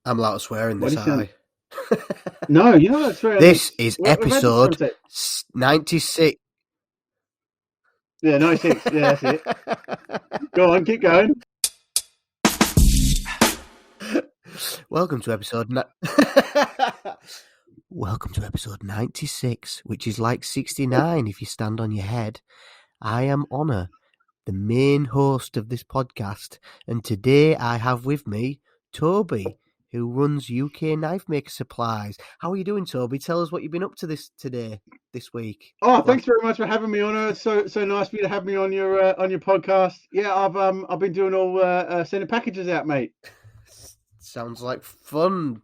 I'm allowed to swear in What this, do you aren't say? I? No, you're not allowed to swear on This this. is We've had this episode conversation. 96. Yeah, 96. Yeah, that's it. Go on, keep going. Welcome to episode Welcome to episode 96, which is like 69 if you stand on your head. I am Onur, the main host of this podcast, and today I have with me Toby, who runs UKnifemaker Supplies. How are you doing, Toby? Tell us what you've been up to this week. Oh, thanks very much for having me on. It's so nice for you to have me on your podcast. Yeah, I've been doing all sending packages out, mate. Sounds like fun.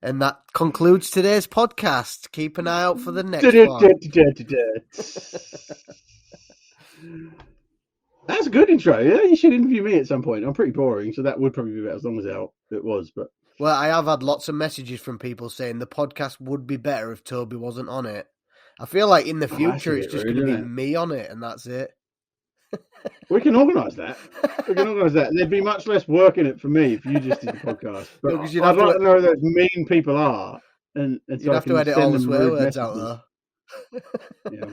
And that concludes today's podcast. Keep an eye out for the next one. That's a good intro. Yeah, you should interview me at some point. I'm pretty boring, so that would probably be about as long as it was. But well, I have had lots of messages from people saying the podcast would be better if Toby wasn't on it. I feel like in the future it's just going to be me on it, and that's it. We can organise that. There'd be much less work in it for me if you just did the podcast. But no, I'd like to know who those mean people are, and so you'd have to edit all the swear words out, though. Yeah, I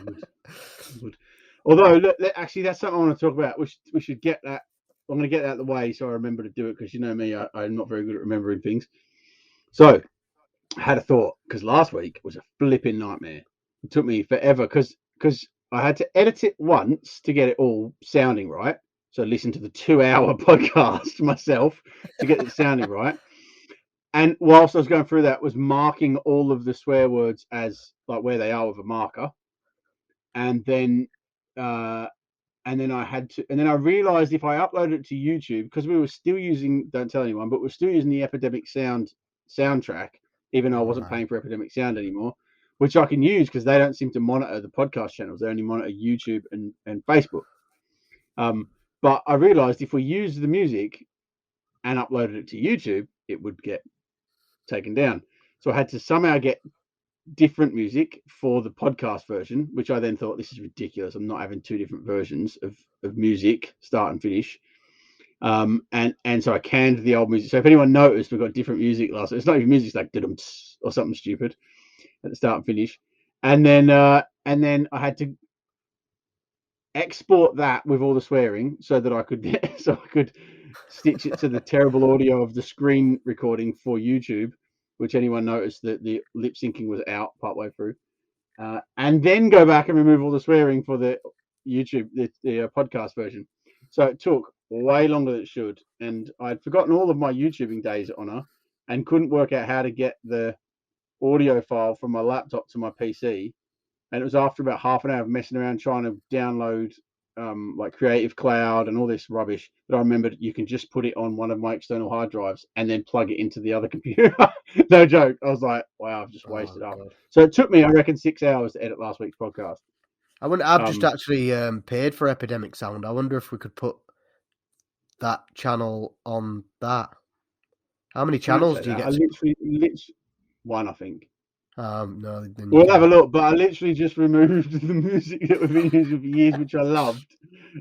would. Although, actually, that's something I want to talk about. We should get that. I'm going to get that out of the way so I remember to do it, because you know me, I'm not very good at remembering things. So, I had a thought, because last week was a flipping nightmare. It took me forever, because I had to edit it once to get it all sounding right. So I listened to the 2-hour podcast myself to get it sounding right. And whilst I was going through that, was marking all of the swear words as like where they are with a marker. And then I had to, and then I realized if I uploaded it to YouTube, because we were still using, don't tell anyone, but we're still using the Epidemic Sound soundtrack, even though I wasn't paying for Epidemic Sound anymore, which I can use because they don't seem to monitor the podcast channels. They only monitor YouTube and Facebook. But I realized if we used the music and uploaded it to YouTube, it would get taken down. So I had to somehow get different music for the podcast version, which I then thought, this is ridiculous. I'm not having two different versions of music, start and finish. And so I canned the old music. So if anyone noticed, we've got different music last. It's not even music, it's like dum or something stupid at the start and finish. And then I had to export that with all the swearing so that I could stitch it to the terrible audio of the screen recording for YouTube, which anyone noticed that the lip syncing was out partway through, and then go back and remove all the swearing for the YouTube, the podcast version. So it took way longer than it should, and I'd forgotten all of my YouTubing days at Honor and couldn't work out how to get the audio file from my laptop to my PC. And it was after about half an hour of messing around trying to download like Creative Cloud and all this rubbish that I remembered you can just put it on one of my external hard drives and then plug it into the other computer. No joke. I was like, wow, I've just wasted up. So it took me, I reckon, 6 hours to edit last week's podcast. I've just actually paid for Epidemic Sound. I wonder if we could put that channel on that. How many channels do you get? I literally one, I think. No, we'll have a look, but I literally just removed the music that we've been using for years, which I loved,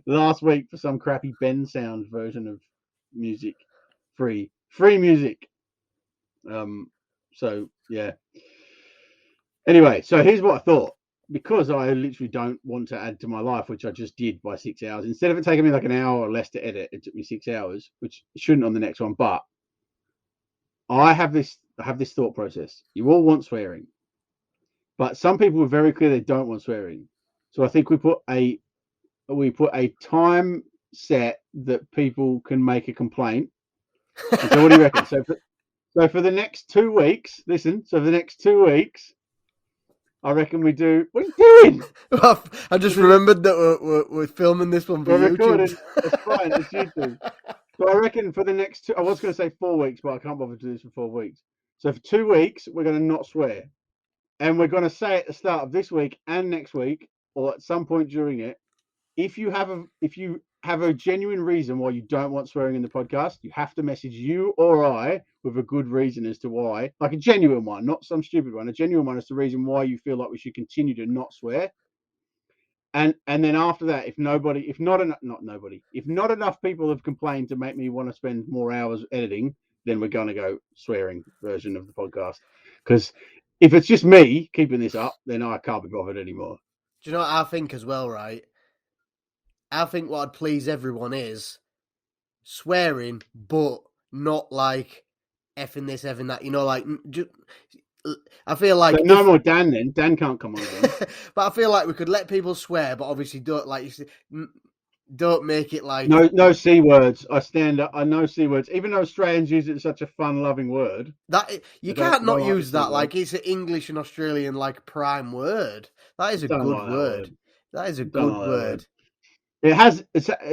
last week for some crappy Ben Sound version of music. Free music. So yeah. Anyway, so here's what I thought. Because I literally don't want to add to my life, which I just did by 6 hours. Instead of it taking me like an hour or less to edit, it took me 6 hours, which shouldn't on the next one. But I have this thought process. You all want swearing, but some people are very clear they don't want swearing. So I think we put a time set that people can make a complaint. And so what do you reckon? So for the next 2 weeks, listen. So for the next 2 weeks, I reckon we do. What are you doing? I just remembered that we're filming this one for YouTube. Recording. It's fine. It's YouTube. So I reckon for the next I was going to say 4 weeks, but I can't bother to do this for 4 weeks. So for 2 weeks, we're going to not swear. And we're going to say at the start of this week and next week, or at some point during it, if you have a genuine reason why you don't want swearing in the podcast, you have to message you or I with a good reason as to why, like a genuine one, not some stupid one, a genuine one as to the reason why you feel like we should continue to not swear. And then after that, if not enough people have complained to make me want to spend more hours editing, then we're going to go swearing version of the podcast. Because if it's just me keeping this up, then I can't be bothered anymore. Do you know what I think as well, right? I think what would please everyone is swearing, but not like effing this, effing that. You know, like I feel like so no more Dan. Then Dan can't come on again. But I feel like we could let people swear, but obviously don't like you say, don't make it like no C words. I stand up. I know C words, even though Australians use it as such a fun, loving word. That you can't not use that. Like it's an English and Australian like prime word. That is a good word. That is a good word. It has.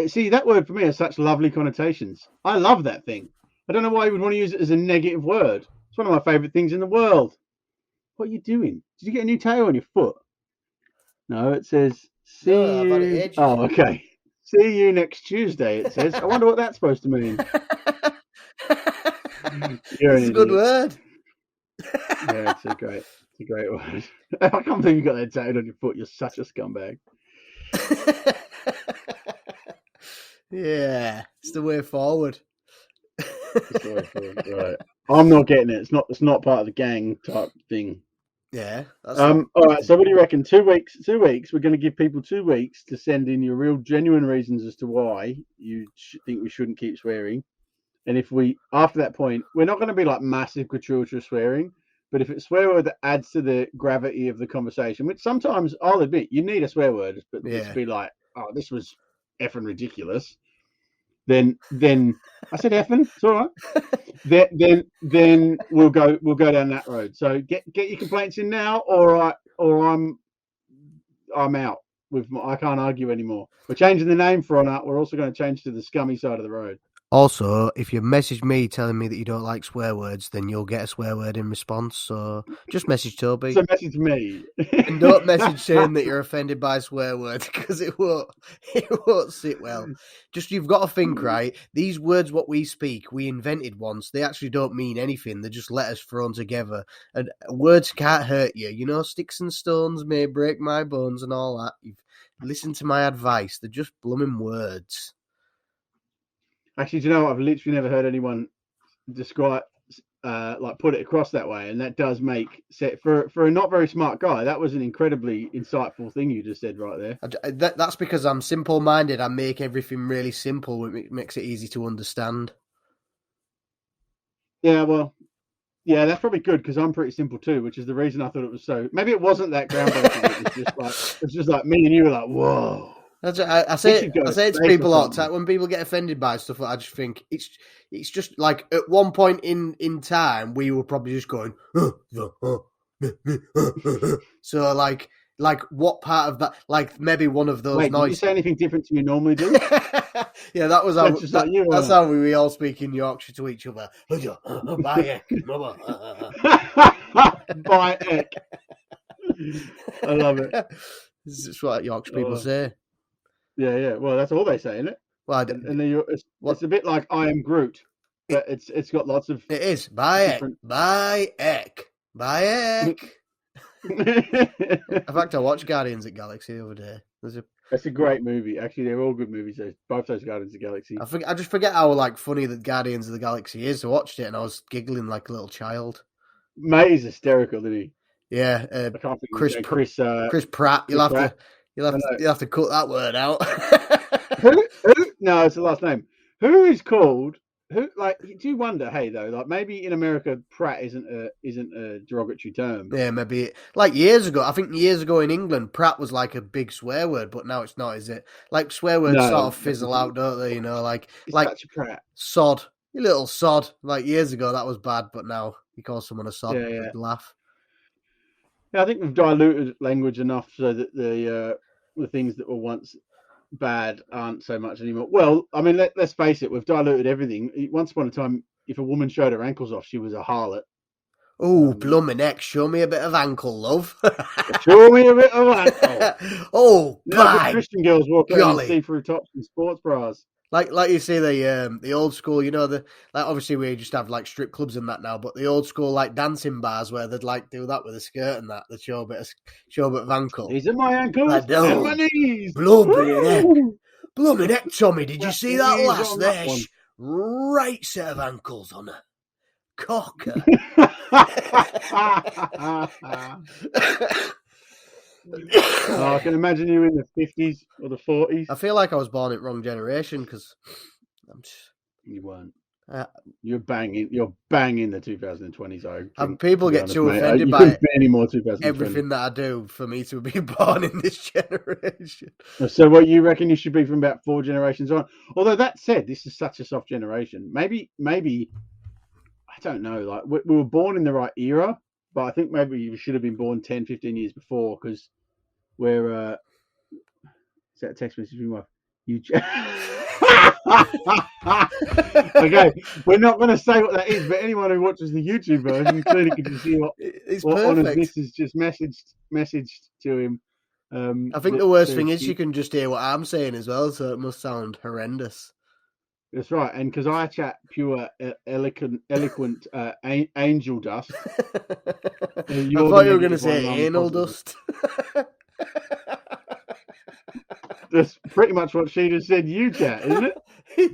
See, that word for me has such lovely connotations. I love that thing. I don't know why you would want to use it as a negative word. It's one of my favourite things in the world. What are you doing? Did you get a new tail on your foot? No, it says see you. Oh, okay. See you next Tuesday, it says. I wonder what that's supposed to mean. It's a good word. Yeah, it's a great word. I can't believe you got that tattooed on your foot. You're such a scumbag. Yeah, it's the way forward. Right. I'm not getting it. It's not part of the gang type thing. Yeah. All right. So what do you reckon? 2 weeks. 2 weeks. We're going to give people 2 weeks to send in your real, genuine reasons as to why you think we shouldn't keep swearing. And if we, after that point, we're not going to be like massive gratuitous swearing, but if it's swear word that adds to the gravity of the conversation, which sometimes I'll admit you need a swear word, but just be like, oh, this was effing ridiculous. Then I said effing. It's all right. then we'll go down that road. So get your complaints in now, or I'm out. I can't argue anymore. We're changing the name for Onur. We're also going to change to the scummy side of the road. Also, if you message me telling me that you don't like swear words, then you'll get a swear word in response. So just message Toby. So message me. And don't message saying that you're offended by swear words because it won't sit well. Just you've got to think, right? These words, what we speak, we invented once. They actually don't mean anything. They're just letters thrown together. And words can't hurt you. You know, sticks and stones may break my bones and all that. You've listened to my advice. They're just blooming words. Actually, do you know what? I've literally never heard anyone describe, put it across that way, and that does make for a not very smart guy. That was an incredibly insightful thing you just said right there. That's because I'm simple-minded. I make everything really simple. It makes it easy to understand. Yeah, well, yeah, that's probably good because I'm pretty simple too, which is the reason I thought it was so. Maybe it wasn't that groundbreaking. It's just like me and you were like, whoa. I say it to people all the time. When people get offended by stuff, I just think it's just like at one point in time we were probably just going. So like what part of that? Like maybe one of those noises. Did you say anything different to you normally do? Yeah, that was that's how we all speak in Yorkshire to each other. Bye, Bye, Eck. I love it. This is what Yorkshire people say. Yeah. Well, that's all they say, isn't it? Well, it's a bit like I am Groot, but it's got lots of. It is bye Eck. In fact, I watched Guardians of the Galaxy the other day. That's a great movie. Actually, they're all good movies. Both those Guardians of the Galaxy. I just forget how funny the Guardians of the Galaxy is. I watched it and I was giggling like a little child. Mate, he's hysterical, isn't he? Yeah, I can't think Chris Pratt. You'll have to cut that word out. Who? No, it's the last name. Who is called? Who? Like, do you wonder? Hey, though, like maybe in America, Pratt isn't a derogatory term. Yeah, maybe like years ago. I think years ago in England, Pratt was like a big swear word, but now it's not, is it? Like swear words sort of fizzle out, don't they? You know, like such a Pratt. Sod, you little sod. Like years ago, that was bad, but now you call someone a sod, they'd laugh. Yeah, I think we've diluted language enough so that the things that were once bad aren't so much anymore. Well, I mean, let's face it, we've diluted everything. Once upon a time, if a woman showed her ankles off, she was a harlot. Oh, blooming heck, show me a bit of ankle, love. Show me a bit of ankle. Oh, Christian girls walk around in see-through tops and sports bras. Like you say, the old school, you know, obviously we just have like strip clubs and that now, but the old school like dancing bars where they'd like do that with a skirt and that, they'd show a bit of ankle. These are my ankles and my knees. Blooming heck, Tommy, did you see that lass there? Right set of ankles on her. corker. I can imagine you in the 50s or the 40s. I feel like I was born in the wrong generation because You weren't. You're banging the 2020s. I think. And people get honest, too mate. offended You by couldn't be any more 2020. everything that I do for me to be born in this generation. So what you reckon you should be from about 4 generations on? Although that said, this is such a soft generation. Maybe I don't know. Like we were born in the right era, but I think maybe you should have been born 10, 15 years before because we're. Is that a text message from my wife? Okay, we're not going to say what that is, but anyone who watches the YouTube version clearly can just see what Honor's missus just messaged to him. I think the worst thing is you can just hear what I'm saying as well, so it must sound horrendous. That's right, and because I chat pure, eloquent angel dust. I thought you were going to say anal dust. That's pretty much what she just said. You chat, isn't it?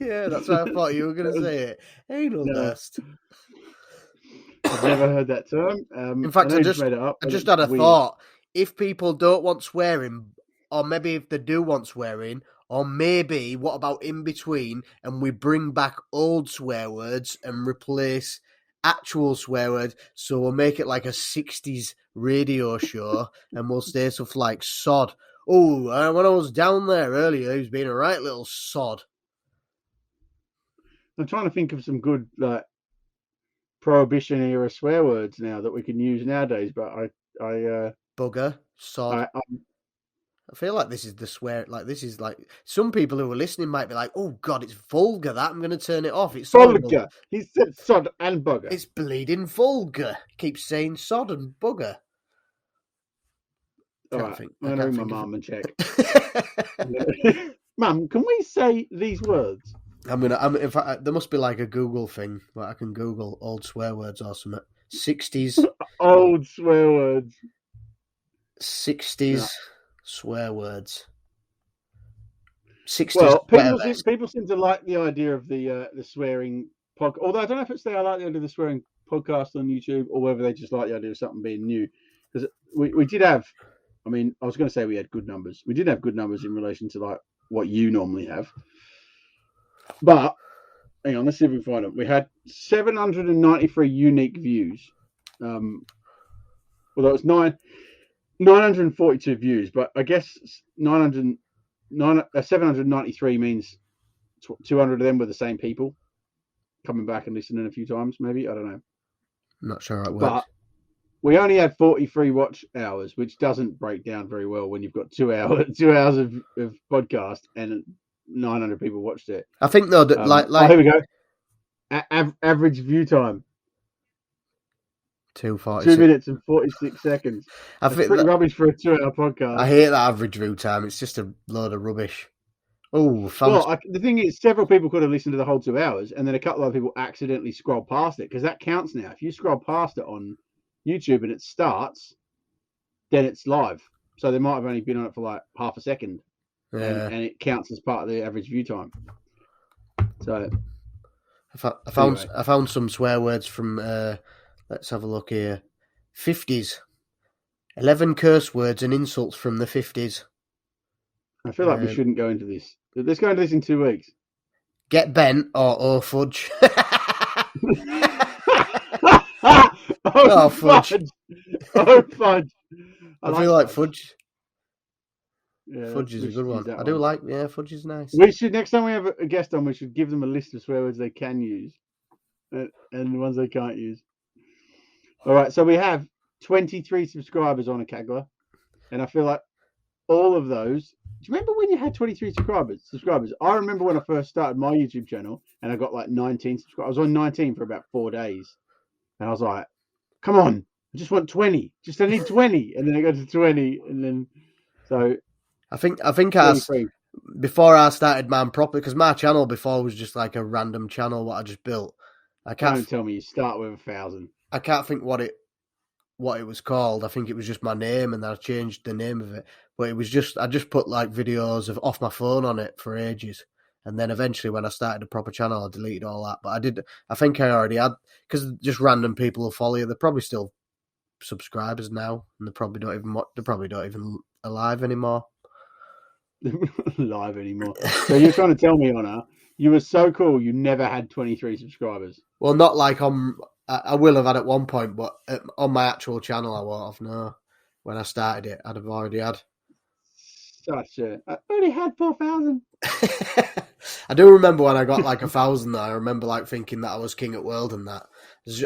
Yeah, that's what I thought you were going to say. It anal dust. I've never heard that term. In fact, I just had a thought. If people don't want swearing, or maybe if they do want swearing, or maybe what about in between, and we bring back old swear words and replace actual swear words, so we'll make it like a 60s radio show, and we'll say stuff like sod. Oh, when I was down there earlier, he was being a right little sod. I'm trying to think of some good like prohibition era swear words now that we can use nowadays, but I bugger, sod. I feel like this is the swear. Like this is like some people who are listening might be like, "Oh God, it's vulgar." That I'm going to turn it off. It's vulgar. Horrible. He said sod and bugger. It's bleeding vulgar. Keeps saying sod and bugger. All right, I'm going to ring my mum and check. Mum, can we say these words? In fact, there must be like a Google thing where I can Google old swear words or something. 60s. Old swear words. 60s swear words. 60s. Well, people seem to like the idea of the swearing podcast. Although I don't know if it's I like the idea of the swearing podcast on YouTube or whether they just like the idea of something being new. Because we did have. I mean, I was going to say we had good numbers. We did have good numbers in relation to like what you normally have. But hang on, let's see if we can find them. We had 793 unique views. Although it was 942 views, but I guess 793 means 200 of them were the same people coming back and listening a few times. Maybe I don't know. I'm not sure how it works. But we only had 43 watch hours, which doesn't break down very well when you've got 2 hours of podcast and 900 people watched it. I think though that here we go. Average view time. 2 minutes and 46 seconds. That's pretty rubbish for a 2-hour podcast. I hate that average view time. It's just a load of rubbish. Oh, the thing is, several people could have listened to the whole 2 hours, and then a couple of people accidentally scrolled past it because that counts now. If you scroll past it on YouTube and it starts, then it's live. So they might have only been on it for like half a second, and it counts as part of the average view time. So I found some swear words from. Let's have a look here. 50s. 11 curse words and insults from the 50s. I feel like we shouldn't go into this. Let's go into this in 2 weeks. Get bent or oh fudge. Oh, fudge. Oh, fudge. I feel like fudge. Yeah, fudge is a good one. I do like, fudge is nice. We should, next time we have a guest on, we should give them a list of swear words they can use and the ones they can't use. All right, so we have 23 subscribers on Akagla, and I feel like all of those. Do you remember when you had 23 subscribers? I remember when I first started my YouTube channel, and I got like 19 subscribers. I was on 19 for about 4 days, and I was like, "Come on, I just want 20. I need 20." And then I got to 20, and then so I think before I started mine properly, because my channel before was just like a random channel what I just built. Don't tell me you start with 1,000. I can't think what it was called. I think it was just my name, and then I changed the name of it. But it was just I just put like videos off my phone on it for ages, And then eventually, when I started a proper channel, I deleted all that. But I think I already had, because just random people will follow you. They're probably still subscribers now, and they're probably not even alive anymore. Live anymore. So you're trying to tell me, Onur, you were so cool you never had 23 subscribers? Well, not like I will have had at one point, but on my actual channel I won't have. No, when I started it, I'd have already had. I only had 4,000. I do remember when I got like 1,000. I remember like thinking that I was king at world and that.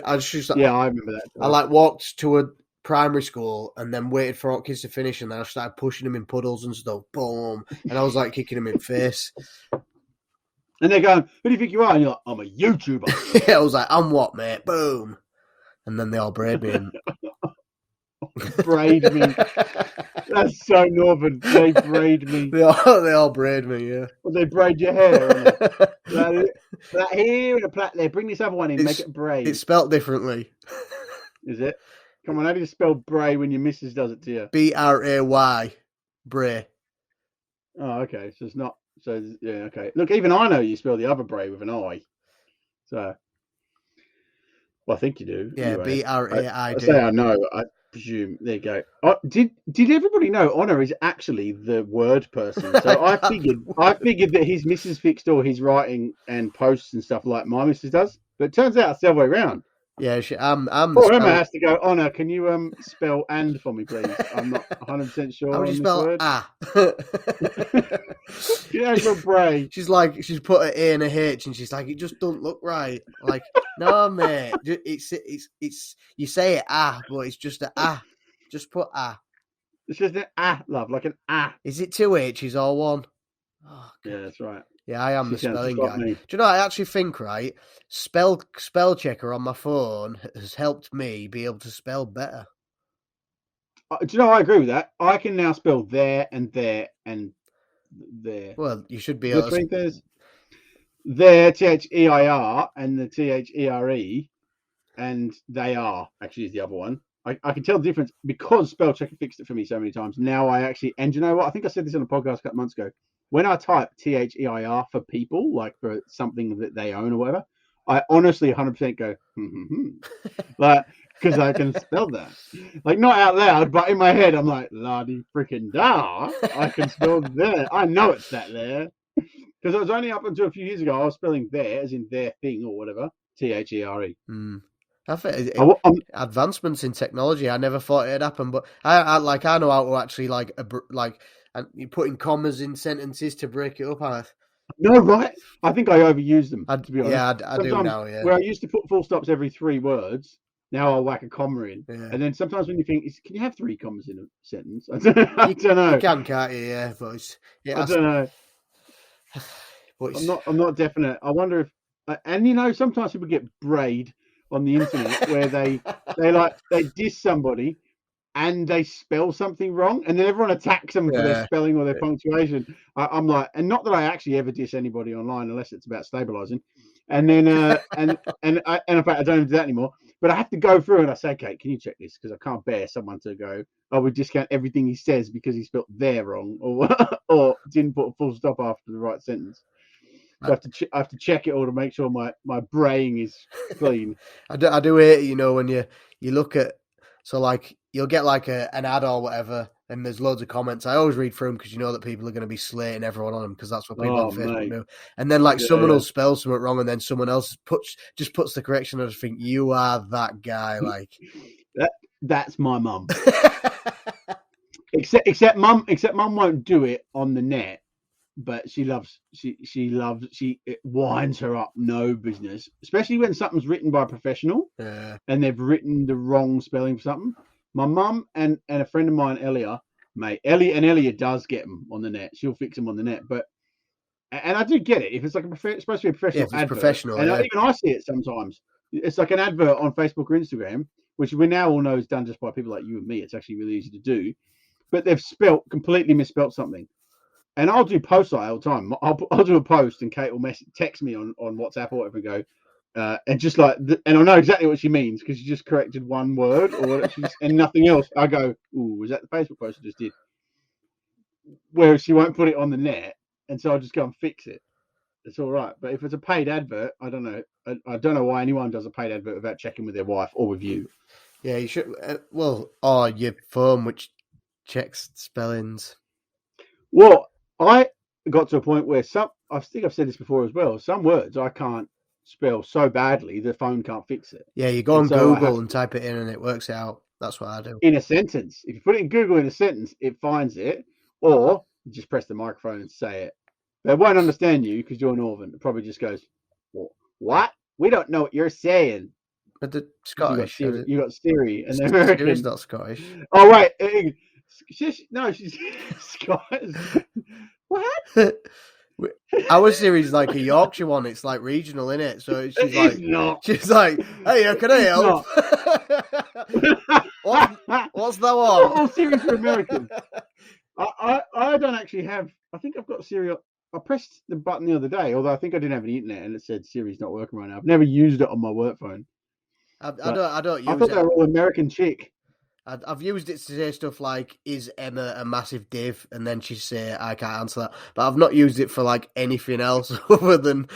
I remember that. I like walked to a primary school and then waited for all kids to finish, and then I started pushing them in puddles and stuff. Boom, and I was like kicking them in the face. And they're going, "Who do you think you are?" And you're like, "I'm a YouTuber." Yeah, I was like, "I'm what, mate?" Boom, and then they all braid me in. Braid me. That's so northern. They braid me. They all braid me, yeah. Well, they braid your hair. Plait here and a plait there. Bring this other one in. Make it braid. It's spelt differently. Is it? Come on, how do you spell bray when your missus does it to you? B-R-A-Y. Bray. Oh, okay. So it's not. So yeah, okay. Look, even I know you spell the other bray with an I. So, well, I think you do. Yeah, anyway. B-R-A-I. I say I know. I presume. There you go. Did everybody know Onur is actually the word person? So I figured that his missus fixed all his writing and posts and stuff like my missus does. But it turns out it's the other way around. Yeah, I'm Poor Emma has to go, Onur, can you spell and for me, please? I'm not 100% sure. How would you spell word. ah? Yeah, spell bray. She's put an A and a H, and she's like, it just don't look right. Like, no, mate, it's you say it but it's just a ah. Just put ah. It's just an love, like an ah. Is it 2 H's or 1? Oh, yeah, that's right. Yeah, I am the spelling guy. Do you know, I actually think, right, spell checker on my phone has helped me be able to spell better. Do you know, I agree with that. I can now spell there and there and there. Well, you should be able to. There's there, T-H-E-I-R, and the T-H-E-R-E, and they are, actually, is the other one. I can tell the difference because spell checker fixed it for me so many times. Now I actually, and you know what? I think I said this on a podcast a couple months ago. When I type T-H-E-I-R for people, like for something that they own or whatever, I honestly 100% go, like, because I can spell that. Like, not out loud, but in my head, I'm like, la-di freaking da. I can spell there. I know it's that there. Because it was only up until a few years ago, I was spelling there, as in their thing or whatever, T-H-E-R-E. I think advancements in technology. I never thought it'd happen, but I know how to actually and you put in commas in sentences to break it up. No, right? I think I overuse them, to be honest. Yeah, I do now, yeah. Where I used to put full stops every 3 words, now I'll whack a comma in. Yeah. And then sometimes when you think, can you have 3 commas in a sentence? I don't know. You can, can't you? Yeah, but I don't know. But I'm not definite. I wonder if, and you know, sometimes people get braid on the internet where they diss somebody and they spell something wrong, and then everyone attacks them for their spelling or their punctuation. I'm like, and not that I actually ever diss anybody online unless it's about stabilizing. And then, and in fact, I don't even do that anymore. But I have to go through and I say, okay, can you check this? Because I can't bear someone to go, we discount everything he says because he spelled there wrong or didn't put a full stop after the right sentence. So I have to check it all to make sure my braying is clean. I do hate, you know, when you look at, so like you'll get like an ad or whatever, and there's loads of comments. I always read through them because you know that people are going to be slating everyone on them because that's what people on Facebook do. And then someone will spell something wrong, and then someone else puts the correction. I just think you are that guy. Like that's my mum. except mum won't do it on the net. But it winds her up no business, especially when something's written by a professional and they've written the wrong spelling for something. My mum and a friend of mine, Elia does get them on the net. She'll fix them on the net, and I do get it. If it's like supposed to be a professional advert, professional, and even I see it sometimes. It's like an advert on Facebook or Instagram, which we now all know is done just by people like you and me. It's actually really easy to do, but they've completely misspelt something. And I'll do posts all the time. I'll do a post and Kate will text me on WhatsApp or whatever and go, and just like, and I know exactly what she means because she just corrected one word and nothing else. I go, ooh, was that the Facebook post I just did? Where she won't put it on the net, and so I'll just go and fix it. it's all right. But if it's a paid advert, I don't know. I don't know why anyone does a paid advert without checking with their wife or with you. Yeah, you should. Or your phone, which checks spellings. Well, I got to a point where I think I've said this before as well. Some words I can't spell so badly the phone can't fix it. Yeah, you go on Google and type it in, and it works it out. That's what I do. In a sentence, if you put it in Google in a sentence, it finds it, or you just press the microphone and say it. They won't understand you because you're Northern. It probably just goes, "What? We don't know what you're saying." But the Scottish, you got Siri, and they're American. Siri's not Scottish. Oh wait, she's Scottish. What? Our Siri's like a Yorkshire one. It's like regional, innit? So she's she's like, "Hey, can I help?" What's that one? Oh, Siri's for American. I don't actually have. I think I've got Siri. I pressed the button the other day, although I think I didn't have any internet, and it said Siri's not working right now. I've never used it on my work phone. I don't use it. I thought they were all American chick. I've used it to say stuff like, "Is Emma a massive div?" And then she say, "I can't answer that." But I've not used it for like anything else other than.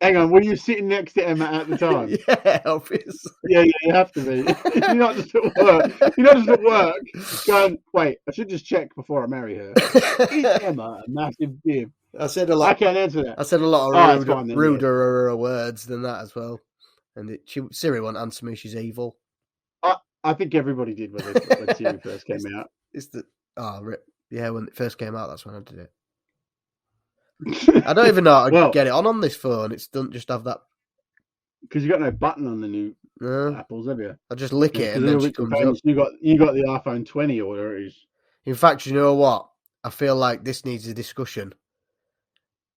Hang on, were you sitting next to Emma at the time? Yeah, obviously. Yeah, you have to be. You're not just at work. You're not just at work going, "Wait, I should just check before I marry her." Is Emma a massive div? I said a lot. I can't answer that. I said a lot of ruder words than that as well. And Siri won't answer me. She's evil. I think everybody did when Siri first came out. When it first came out, that's when I did it. I don't even know how to get it on this phone. It doesn't just have that. Because you got no button on the new Apples, have you? I just lick it and then she comes up. You got the iPhone 20 or whatever it is. In fact, you know what? I feel like this needs a discussion.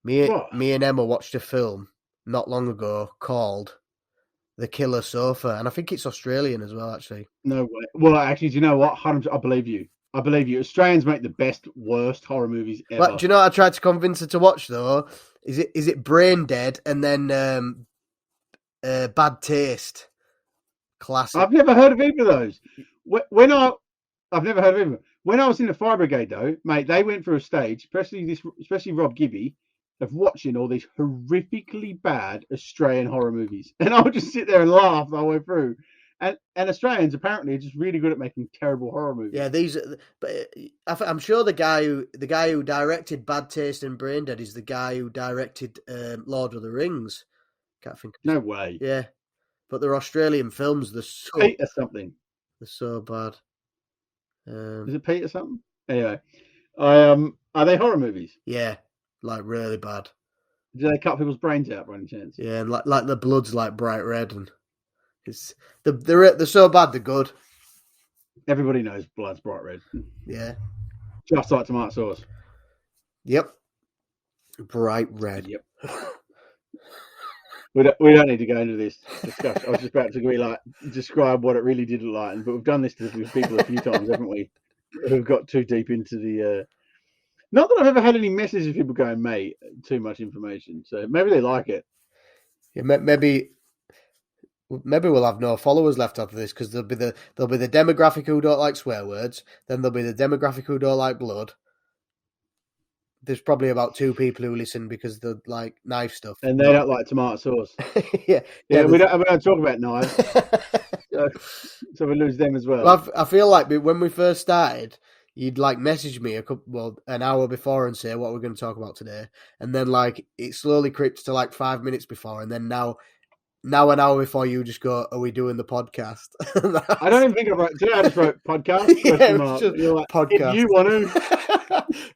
Me and Emma watched a film not long ago called The Killer Sofa, and I think it's Australian as well, actually. No way. Well, actually, do you know what? I believe you. I believe you. Australians make the worst horror movies ever. But do you know what I tried to convince her to watch, though? Is it Brain Dead and then Bad Taste? Classic. I've never heard of either of those. I've never heard of either. When I was in the fire brigade, though, mate, they went through a stage, especially Rob Gibby, of watching all these horrifically bad Australian horror movies, and I would just sit there and laugh the whole way through. And Australians apparently are just really good at making terrible horror movies. Yeah, but I'm sure the guy who directed Bad Taste and Brain Dead is the guy who directed Lord of the Rings. Can't think. No way. Yeah, but they're Australian films. They're so Peter something. They're so bad. Is it Peter something? Anyway, are they horror movies? Yeah. Like really bad. Do they cut people's brains out by any chance? Yeah, and like the blood's like bright red, and they're so bad they're good. Everybody knows blood's bright red. Yeah, just like tomato sauce. Yep, bright red. Yep. We don't need to go into this discussion. I was just about to describe what it really did look like, but we've done this to people a few times, haven't we? Who've got too deep into the. Not that I've ever had any messages of people going, "Mate, too much information." So maybe they like it. Yeah, maybe we'll have no followers left after this because there'll be the demographic who don't like swear words. Then there'll be the demographic who don't like blood. There's probably about 2 people who listen because they like knife stuff, and they don't like tomato sauce. yeah. We don't talk about knives, so we lose them as well. I feel like when we first started, you'd like message me an hour before and say what we're going to talk about today, and then like it slowly creeps to like 5 minutes before, and then now an hour before you just go, "Are we doing the podcast?" I don't even think I wrote. Today I just wrote podcast. You're like, podcast. If you want to.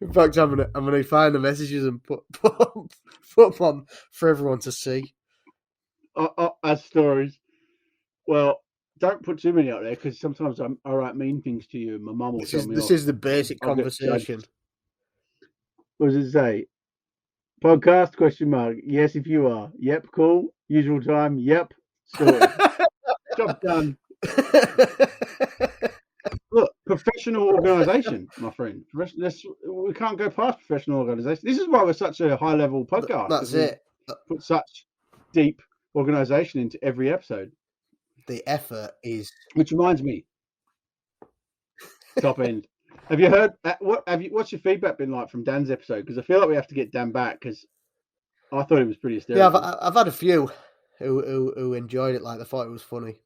In fact, I'm gonna find the messages and put them on for everyone to see. As stories. Well. Don't put too many out there because sometimes I write mean things to you and my mum will tell me. This is the basic conversation. What does it say? Podcast, question mark. Yes, if you are. Yep, cool. Usual time. Yep. Story. Job done. Look, professional organisation, my friend. We can't go past professional organisation. This is why we're such a high-level podcast. That's it. Put such deep organisation into every episode. The effort is. Which reminds me, top end. Have you heard what's your feedback been like from Dan's episode? Because I feel like we have to get Dan back because I thought it was pretty Yeah, hysterical. I've had a few who enjoyed it, like they thought it was funny.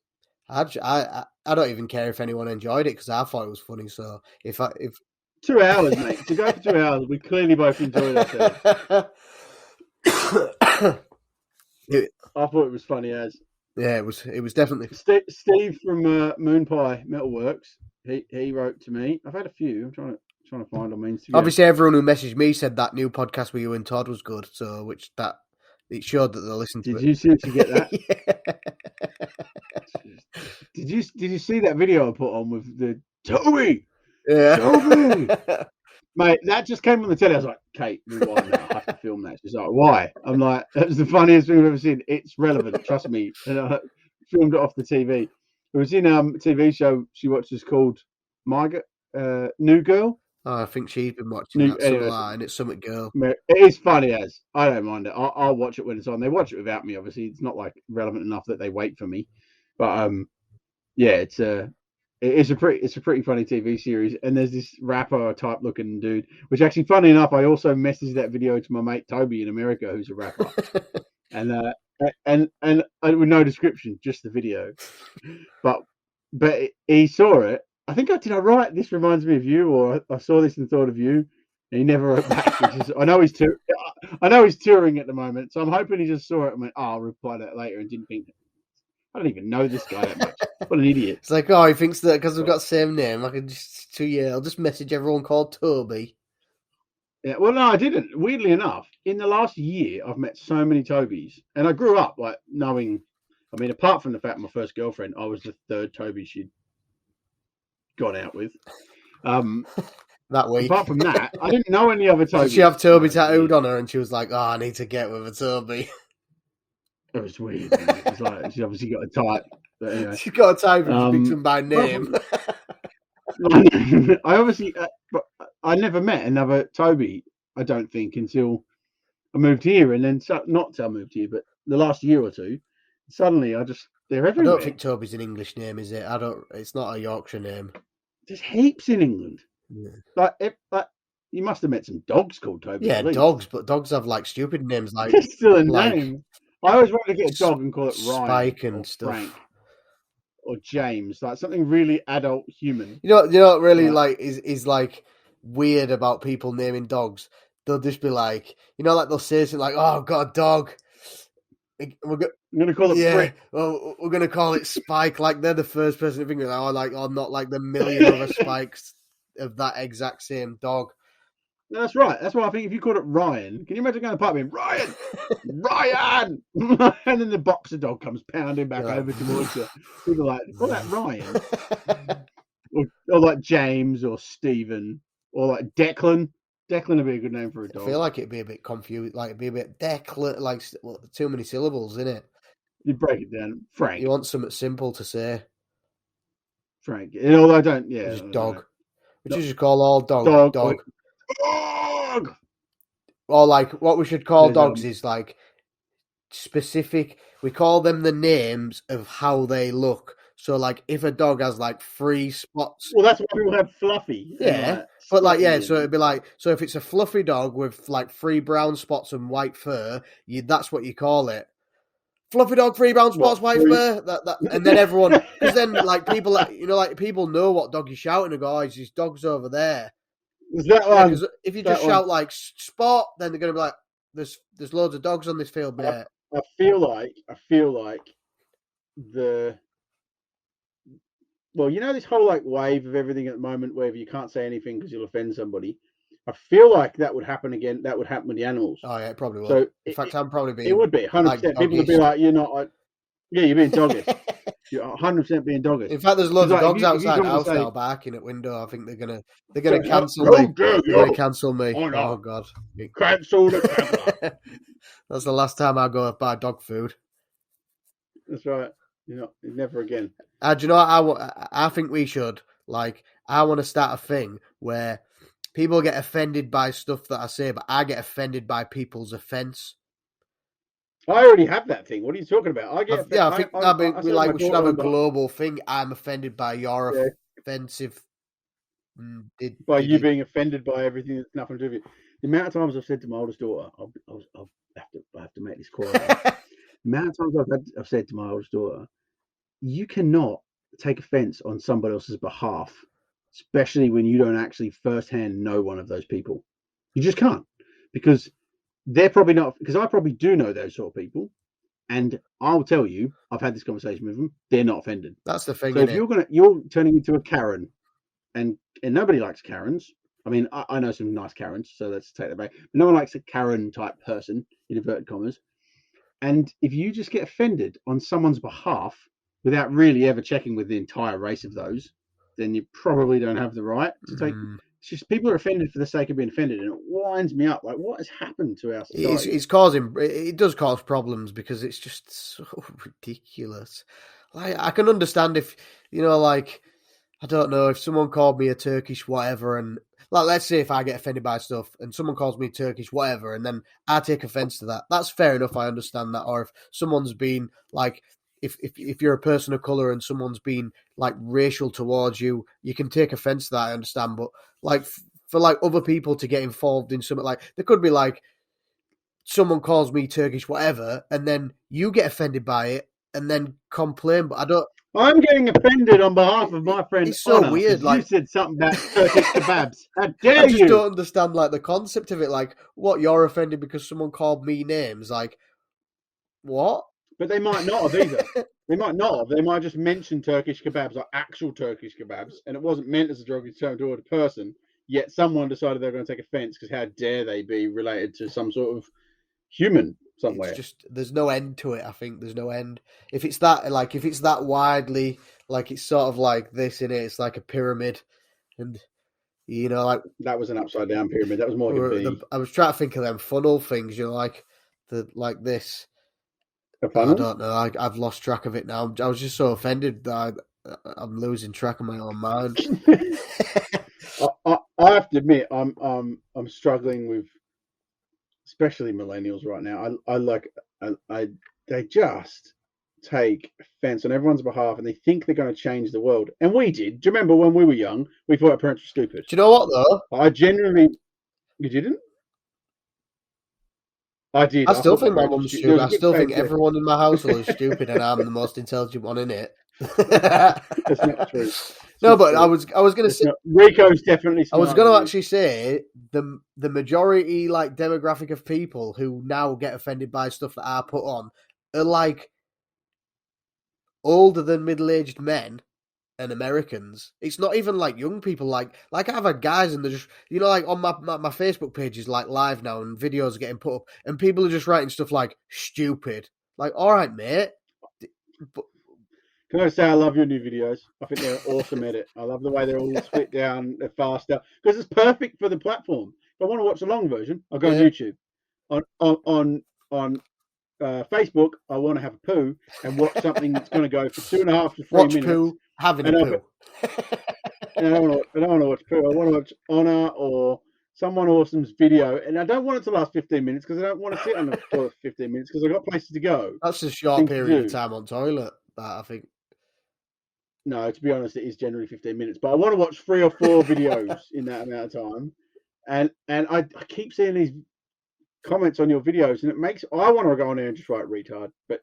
I don't even care if anyone enjoyed it because I thought it was funny. So if 2 hours, mate. To go for 2 hours, we clearly both enjoyed ourselves. I thought it was funny as. Yeah, it was definitely. Steve from Moon Pie Metalworks. He wrote to me. I've had a few. I'm trying to find on my Instagram. Obviously, everyone who messaged me said that new podcast with you and Todd was good. So, which that it showed that they listened to it. Did you seriously get that? Yeah. Did you see that video I put on with the Toby? Yeah. Toby, mate, that just came on the telly. I was like, Kate, rewind that. I have to film that. She's like, why? I'm like, that was the funniest thing I've ever seen. It's relevant, trust me. And I filmed it off the TV. It was in a TV show she watches called New Girl. Oh, I think she's been watching that. Anyway, and it's Summit Girl. It is funny as. I don't mind it. I'll watch it when it's on. They watch it without me, obviously. It's not like relevant enough that they wait for me. But yeah, it's a pretty funny TV series. And there's this rapper type looking dude, which actually, funny enough, I also messaged that video to my mate Toby in America, who's a rapper, and with no description, just the video. But he saw it. I think did I write this reminds me of you, or I saw this and thought of you. And he never wrote back. I know he's touring at the moment, so I'm hoping he just saw it and went, "Oh, I'll reply to that later," and didn't think. I don't even know this guy that much. What an idiot! It's like, oh, he thinks that because we've got the same name, I can just I'll just message everyone called Toby. Yeah, well, no, I didn't. Weirdly enough, in the last year, I've met so many Tobys, and I grew up like knowing. I mean, apart from the fact my first girlfriend, I was the third Toby she'd gone out with. That week. Apart from that, I didn't know any other Toby. Did she have Toby tattooed on her, and she was like, "Oh, I need to get with a Toby." It was weird. It was like she obviously got a type. But anyway. She's got a type and she picks him by name. I obviously, but I never met another Toby. I don't think until I moved here, and then not until I moved here, but the last year or two. Suddenly, they're everywhere. I don't think Toby's an English name, is it? It's not a Yorkshire name. There's heaps in England. Yeah. Like you must have met some dogs called Toby. Yeah, dogs, but dogs have like stupid names like. It's still a name. I always wanted to get a dog and call it Ryan, Spike and stuff, Frank, or James, like something really adult, human. You know what really like is like weird about people naming dogs. They'll just be like, like they'll say something like, "Oh, I've got a dog. I'm gonna call it Brick. Well, we're gonna call it Spike." Like they're the first person to think of that. Or not like the million other Spikes of that exact same dog. No, that's right. That's why I think if you called it Ryan, can you imagine going to the pub being Ryan, Ryan, and then the boxer dog comes pounding back over towards you. People are like, call that Ryan, or like James or Stephen or like Declan. Declan would be a good name for a dog. I feel like it'd be a bit confused. Like it'd be a bit Declan, like too many syllables, isn't it? You break it down, Frank. You want something simple to say, Frank. Although I don't, yeah, just dog. Which you should call all dog. Dog. Or like what we should call dogs is like specific. We call them the names of how they look. So like if a dog has like 3 spots. Well, that's why people have Fluffy. Yeah. But like, yeah, so it'd be like, so if it's a fluffy dog with like 3 brown spots and white fur, that's what you call it. Fluffy dog, 3 brown spots, white fur. And then everyone, because then like people, like people know what dog you're shouting and go, "Oh, his dog's over there." Is that one? If you just shout like "Spot," then they're going to be like, "There's loads of dogs on this field, mate." I feel like this whole like wave of everything at the moment, where you can't say anything because you'll offend somebody. I feel like that would happen again. That would happen with the animals. Oh yeah, it probably would. So in fact, I'm probably being. It would be 100%. People would be like, "You're not." Yeah, you're being doggish. You're 100% being doggish. In fact, there's loads of dogs outside the house now barking at window. I think they're gonna cancel me. They're gonna cancel me. Oh god, cancel the camera. That's the last time I go buy dog food. That's right. Never again. Do you know what I think we should like? I want to start a thing where people get offended by stuff that I say, but I get offended by people's offense. I already have that thing. What are you talking about? I think we should have a global thing. I'm offended by your offensive. You being offended by everything that's nothing to do with you. The amount of times I've said to my oldest daughter, I have to make this quiet. The amount of times I've said to my oldest daughter, you cannot take offense on somebody else's behalf, especially when you don't actually firsthand know one of those people. You just can't, because they're probably not, because I probably do know those sort of people. And I'll tell you, I've had this conversation with them. They're not offended. That's the thing, So if innit? you're turning into a Karen, and nobody likes Karens. I mean, I know some nice Karens, so let's take that back. But no one likes a Karen type person, in inverted commas. And if you just get offended on someone's behalf without really ever checking with the entire race of those, then you probably don't have the right to take. It's just people are offended for the sake of being offended, and it winds me up. Like, what has happened to our society? It does cause problems because it's just so ridiculous. Like, I can understand if, like, I don't know, if someone called me a Turkish whatever, and like, let's say if I get offended by stuff and someone calls me Turkish whatever, and then I take offense to that, that's fair enough. I understand that. Or if someone's been like, if you're a person of color and someone's been like racial towards you, you can take offense to that. I understand, but like for like other people to get involved in something, like there could be like someone calls me Turkish whatever, and then you get offended by it and then complain, but I don't. I'm getting offended on behalf of my friend It's so Honor weird. because you Like, said something about Turkish kebabs. How I dare just you? don't understand like the concept of it. Like, what, you're offended because someone called me names? Like, what? But they might not have either. They might not have. They might just mention Turkish kebabs, like actual Turkish kebabs, and it wasn't meant as a derogatory term toward a person. Yet someone decided they're going to take offence because how dare they be related to some sort of human It's somewhere? just, there's no end to it. I think there's no end. If it's that widely, like, it's sort of like this in it. It's like a pyramid, and like That was an upside down pyramid. That was more like a V. I was trying to think of them funnel things. Like like this. A I funnel? don't know. I've lost track of it now. I was just so offended that I'm losing track of my own mind. I have to admit, I'm struggling with, especially millennials right now. They just take offense on everyone's behalf, and they think they're going to change the world. And we did. Do you remember when we were young? We thought our parents were stupid. Do you know what though? I genuinely, you didn't. I did. I I still thought my think my parents were mum's stupid. There stupid. was I a good still think stage there. everyone in my household is stupid, and I'm the most intelligent one in it. That's not true. It's No, not but true. I was gonna say, Rico's definitely I was smarter gonna than you. actually say the majority like demographic of people who now get offended by stuff that I put on are like older than middle-aged men and Americans. It's not even like young people. Like I've had guys, and they're just, like on my Facebook page is like live now, and videos are getting put up, and people are just writing stuff like stupid. Like, all right, mate. But, Can I say I love your new videos? I think they're an awesome edit. I love the way they're all split down, they're faster, because it's perfect for the platform. If I want to watch the long version, I'll go on yeah, YouTube. On Facebook, I want to have a poo and watch something that's going to go for 2.5 to 3 watch minutes. poo, having a And poo. I don't want to watch poo. I want to watch Honor or someone awesome's video, and I don't want it to last 15 minutes because I don't want to sit on the toilet for 15 minutes because I've got places to go, That's a short things to period of do. time on toilet. That, I think. No, to be honest, it is generally 15 minutes, but I want to watch 3 or 4 videos in that amount of time. And I keep seeing these comments on your videos, and it makes I want to go on there and just write retard. But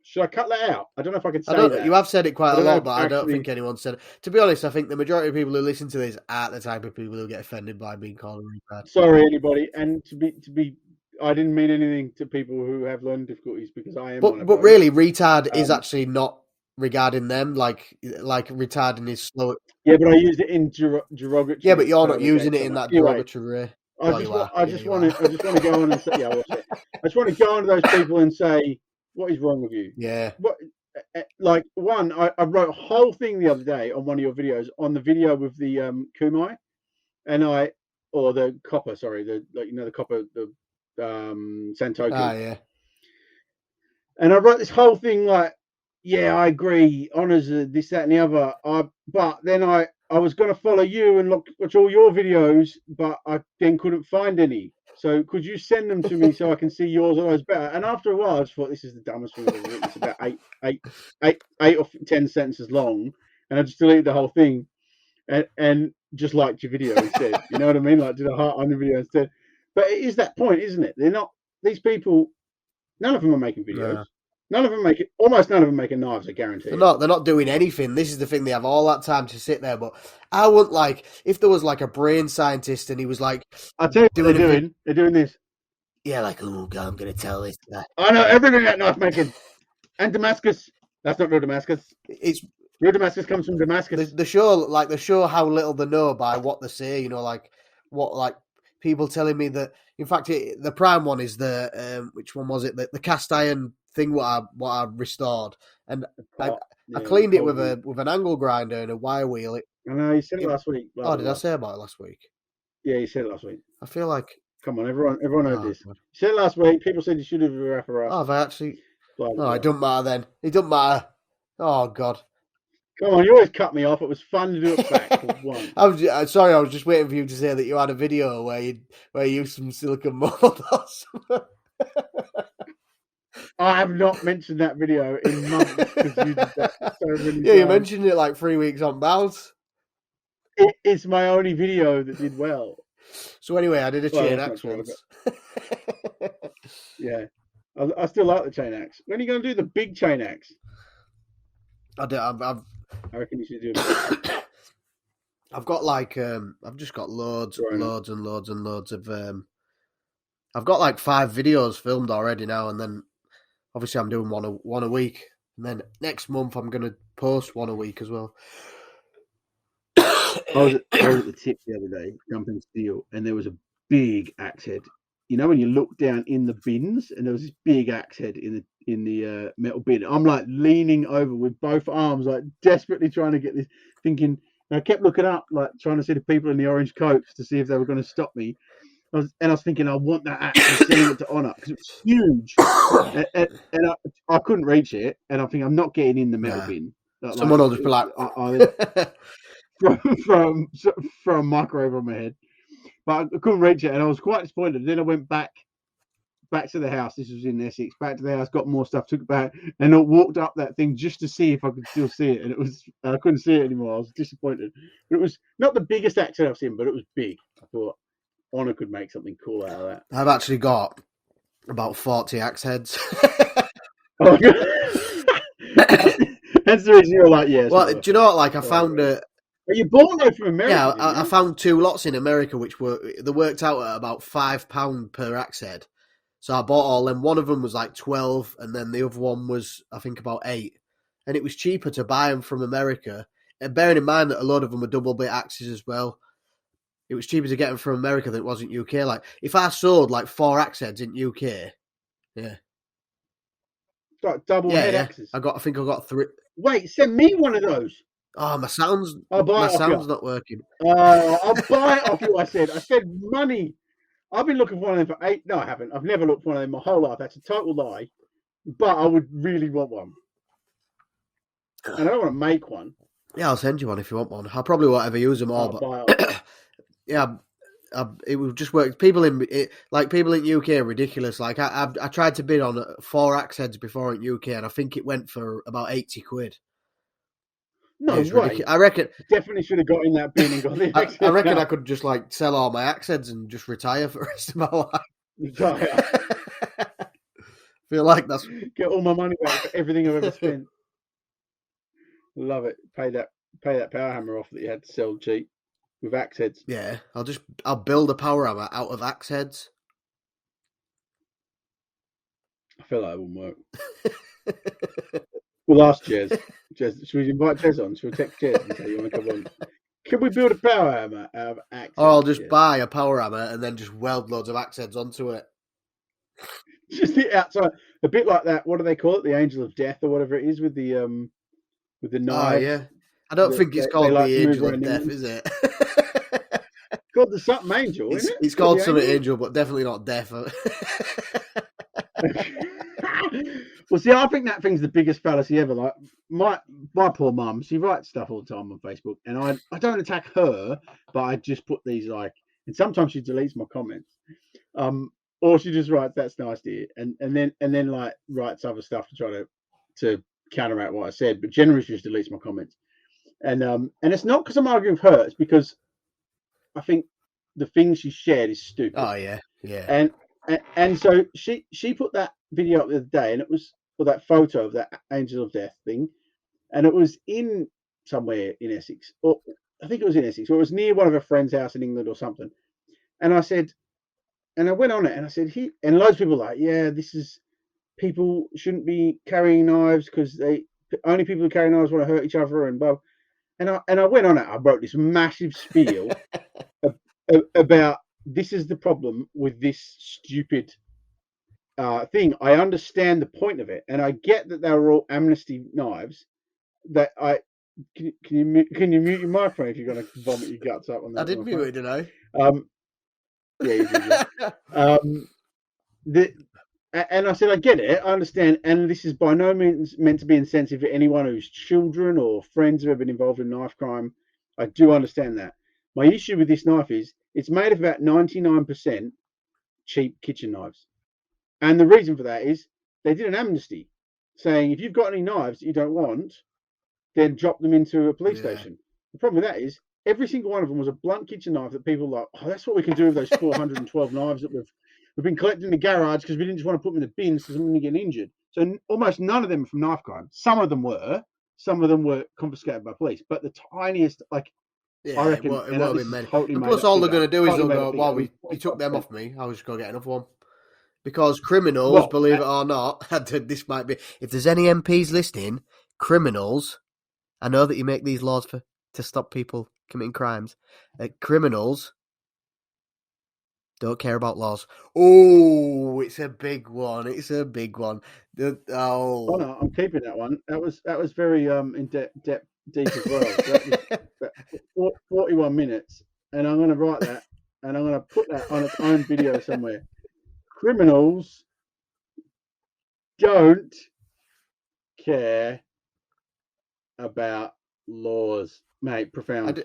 should I cut that out? I don't know if I can say that. You have said it quite a lot, but I don't actually, think anyone said it. To be honest, I think the majority of people who listen to this aren't the type of people who get offended by being called a retard. sorry, anybody. And to be, I didn't mean anything to people who have learning difficulties because I am one of But those. really, retard is actually not regarding them. Like retarding is slow. Yeah, but I used it in derogatory. Yeah, but you're not using it in that derogatory way. I just want to go on and say, yeah, I just want to go on to those people and say, what is wrong with you? Yeah. What, like one, I wrote a whole thing the other day on one of your videos, on the video with the kumai, or the copper, sorry, the copper, the Santoku. Ah, yeah. And I wrote this whole thing like, yeah, I agree, honors this, that, and the other. But then I was going to follow you and watch all your videos, but I then couldn't find any. So could you send them to me so I can see yours always better? And after a while, I just thought this is the dumbest thing I've ever written. It's about eight or 10 sentences long, and I just deleted the whole thing and just liked your video instead. You know what I mean? Like did a heart on the video instead. But it is that point, isn't it? They're not these people. None of them are making videos. No. None of them make it. Almost none of them making knives. I guarantee. They're not doing anything. This is the thing. They have all that time to sit there. But I wouldn't like if there was like a brain scientist and he was like, I'll tell you what they're doing. They're doing this. Yeah, like, oh God, I'm gonna tell this guy. I know everything about knife making. And Damascus. That's not real Damascus. It's real Damascus comes from Damascus. The show how little they know by what they say. You know, like what like people telling me that. In fact, the prime one is the which one was it? The cast iron thing what I restored, and I cleaned it with an angle grinder and a wire wheel. I know you said it last week. Did I say about it last week? Yeah, you said it last week. I feel like come on, everyone heard this. God. You said it last week. People said you should have a wrapper up. Oh, have I actually? It doesn't matter then. It doesn't matter. Oh God. Come on, you always cut me off. It was fun to do it back for once. Sorry, I was just waiting for you to say that you had a video where you used some silicone mold or something. I have not mentioned that video in months because you did that so many times. You mentioned it like 3 weeks on bounce. It's my only video that did well. So anyway, I did a chain axe once. Yeah, I still like the chain axe. When are you going to do the big chain axe? I reckon you should do it. I've got like I've just got loads and loads of I've got like 5 videos filmed already now, and then obviously I'm doing one a week, and then next month I'm going to post one a week as well. I was at the tip the other day, dumping steel, and there was a big axe head. You know when you look down in the bins, and there was this big axe head in the metal bin. I'm like leaning over with both arms, like desperately trying to get this, thinking. And I kept looking up, like trying to see the people in the orange coats to see if they were going to stop me. I was thinking, I want that axe and sending it to Onur because it was huge, and I couldn't reach it. And I think I'm not getting in the metal bin. Someone will just be like, from a microwave on my head, but I couldn't reach it, and I was quite disappointed. Then I went back to the house. This was in Essex. Back to the house, got more stuff, took it back, and I walked up that thing just to see if I could still see it, and I couldn't see it anymore. I was disappointed. But it was not the biggest axe I've seen, but it was big. I thought Onur could make something cool out of that. I've actually got about 40 axe heads. Oh, that's the reason you're like, yeah. Well, do you know what? Like, I found a. You bought them from America? Yeah, I found 2 lots in America, which worked out at about £5 per axe head. So I bought all them. One of them was like 12, and then the other one was, I think, about 8. And it was cheaper to buy them from America. And bearing in mind that a lot of them were double bit axes as well, it was cheaper to get them from America than it was in UK. Like, if I sold like 4 axe heads in UK, yeah. Like double head axes? I think I got 3. Wait, send me one of those. Oh, my sound's not working. I'll buy it off you, I said money. I've been looking for one of them for 8. No, I haven't. I've never looked for one of them my whole life. That's a total lie. But I would really want one. And I don't want to make one. Yeah, I'll send you one if you want one. I probably won't ever use them all, but yeah, it would just work. People in UK are ridiculous. Like I tried to bid on 4 axe heads before in UK, and I think it went for about 80 quid. No way. Ridiculous. I reckon definitely should have got in that bin and got the axe heads. I reckon I could just like sell all my axe heads and just retire for the rest of my life. Retire. Feel like that's get all my money back for everything I've ever spent. Love it. Pay that power hammer off that you had to sell cheap with axe heads. Yeah, I'll build a power hammer out of axe heads. I feel like it wouldn't work. We'll ask Jez. Should we invite Jez on? Should we text Jez and say you want to come on? Can we build a power hammer out of axe heads? Or I'll just buy a power hammer and then just weld loads of axe heads onto it. Just the outside, a bit like that. What do they call it? The Angel of Death or whatever it is with the knives. Oh yeah, I don't think it's called the Angel of Death, is it? It's called the something Angel, isn't it? It's called something Angel, but definitely not Death. Well, see, I think that thing's the biggest fallacy ever. Like my poor mum, she writes stuff all the time on Facebook, and I don't attack her, but I just put these like, and sometimes she deletes my comments, or she just writes that's nice, dear, and then like writes other stuff to try to counteract what I said, but generally she just deletes my comments, and it's not because I'm arguing with her, it's because I think the thing she shared is stupid. Oh yeah. Yeah. And so she put that video up the other day, and it was that photo of that Angel of Death thing, and it was in somewhere in Essex, or I think it was in Essex, or it was near one of her friend's house in England or something. And I said, and I went on it, and I said, and loads of people were like, yeah, this is people shouldn't be carrying knives because only people who carry knives want to hurt each other and blah. And I went on it. I wrote this massive spiel about this is the problem with this stupid thing. I understand the point of it, and I get that they were all amnesty knives. That I can you mute your microphone if you're going to vomit your guts up on that? I did mute it, didn't I? Yeah, you did. Yeah. And I said, I get it, I understand, and this is by no means meant to be insensitive to anyone whose children or friends have been involved in knife crime. I do understand that. My issue with this knife is it's made of about 99% cheap kitchen knives. And the reason for that is they did an amnesty saying if you've got any knives that you don't want, then drop them into a police station. The problem with that is every single one of them was a blunt kitchen knife that people were like, oh, that's what we can do with those 412 knives that we've been collecting in the garage because we didn't just want to put them in the bins because someone get injured. So almost none of them from knife crime. Some of them were confiscated by police, but the tiniest, like, Yeah, I reckon, it won't be many. totally And made plus, up all they're figure. going to do is Totally they'll made go, up "Well, figure. you took them off me. I'll just go get another one." Because criminals, Well, believe it or not, this might be. If there's any MPs listening, criminals. I know that you make these laws to stop people committing crimes. Criminals don't care about laws. Oh, it's a big one. It's a big one. Oh no, I'm keeping that one. That was very in depth deep as well. So that was about 41 minutes, and I'm going to write that, and I'm going to put that on its own video somewhere. Criminals don't care about laws, mate. Profound.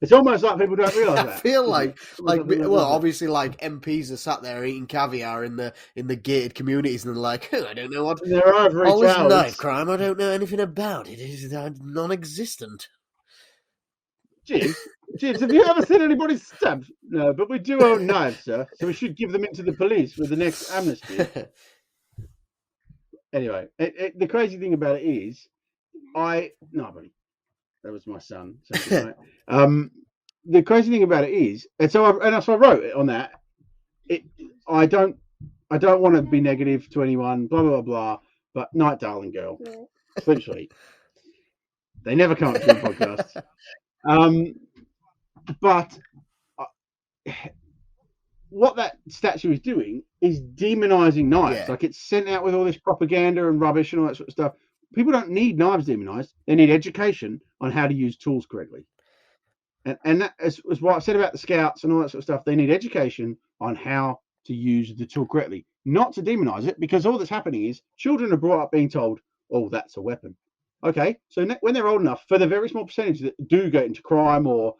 It's almost like people don't realise that. I feel like obviously, like MPs are sat there eating caviar in the gated communities, and they're like, I don't know what all this knife crime. I don't know anything about it. It's non-existent. Jibs, have you ever seen anybody stabbed? No, but we do own knives, sir. So we should give them into the police with the next amnesty. Anyway, the crazy thing about it is, buddy, that was my son. The crazy thing about it is, and so I wrote it on that. I don't want to be negative to anyone, blah blah blah. But night, darling girl, sleep sweet. They never come up to my podcast. But what that statue is doing is demonizing knives. Yeah. Like it's sent out with all this propaganda and rubbish and all that sort of stuff. People don't need knives demonized. They need education on how to use tools correctly. And that is what I said about the scouts and all that sort of stuff. They need education on how to use the tool correctly, not to demonize it, because all that's happening is children are brought up being told, oh, that's a weapon. Okay, so when they're old enough, for the very small percentage that do get into crime or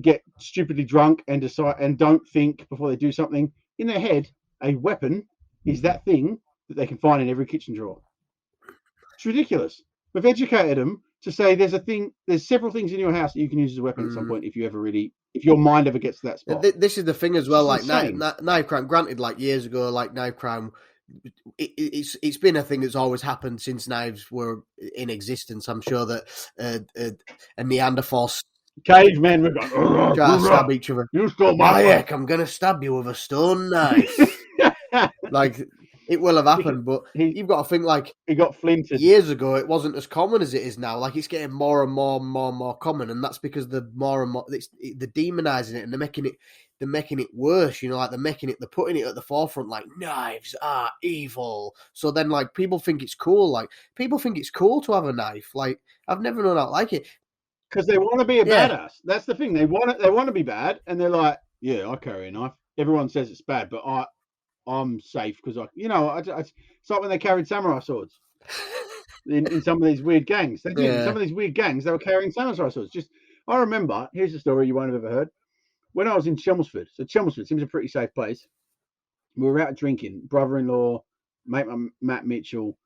get stupidly drunk and decide and don't think before they do something, in their head, a weapon is that thing that they can find in every kitchen drawer. It's ridiculous. We've educated them to say there's several things in your house that you can use as a weapon at some point if your mind ever gets to that spot. This is the thing as well, like knife crime. Granted, like years ago, like knife crime, it's been a thing that's always happened since knives were in existence. I'm sure that a Neanderthal cavemen were going try to stab each other. You stole my heck, I'm gonna stab you with a stone knife. Like it will have happened, but you've got to think like he got flinted years ago. It wasn't as common as it is now. Like it's getting more and more common, and that's because they're demonizing it and they're making it worse. You know, like they're putting it at the forefront. Like knives are evil. So then, like people think it's cool. Like people think it's cool to have a knife. Like I've never known out like it. Because they want to be a badass. That's the thing. They want to be bad, and they're like, "Yeah, I carry a knife." Everyone says it's bad, but I'm safe because it's like when they carried samurai swords in some of these weird gangs. They did. In some of these weird gangs, they were carrying samurai swords. I remember. Here's a story you won't have ever heard. When I was in Chelmsford, so Chelmsford seems a pretty safe place. We were out drinking. Brother-in-law, mate, Matt Mitchell,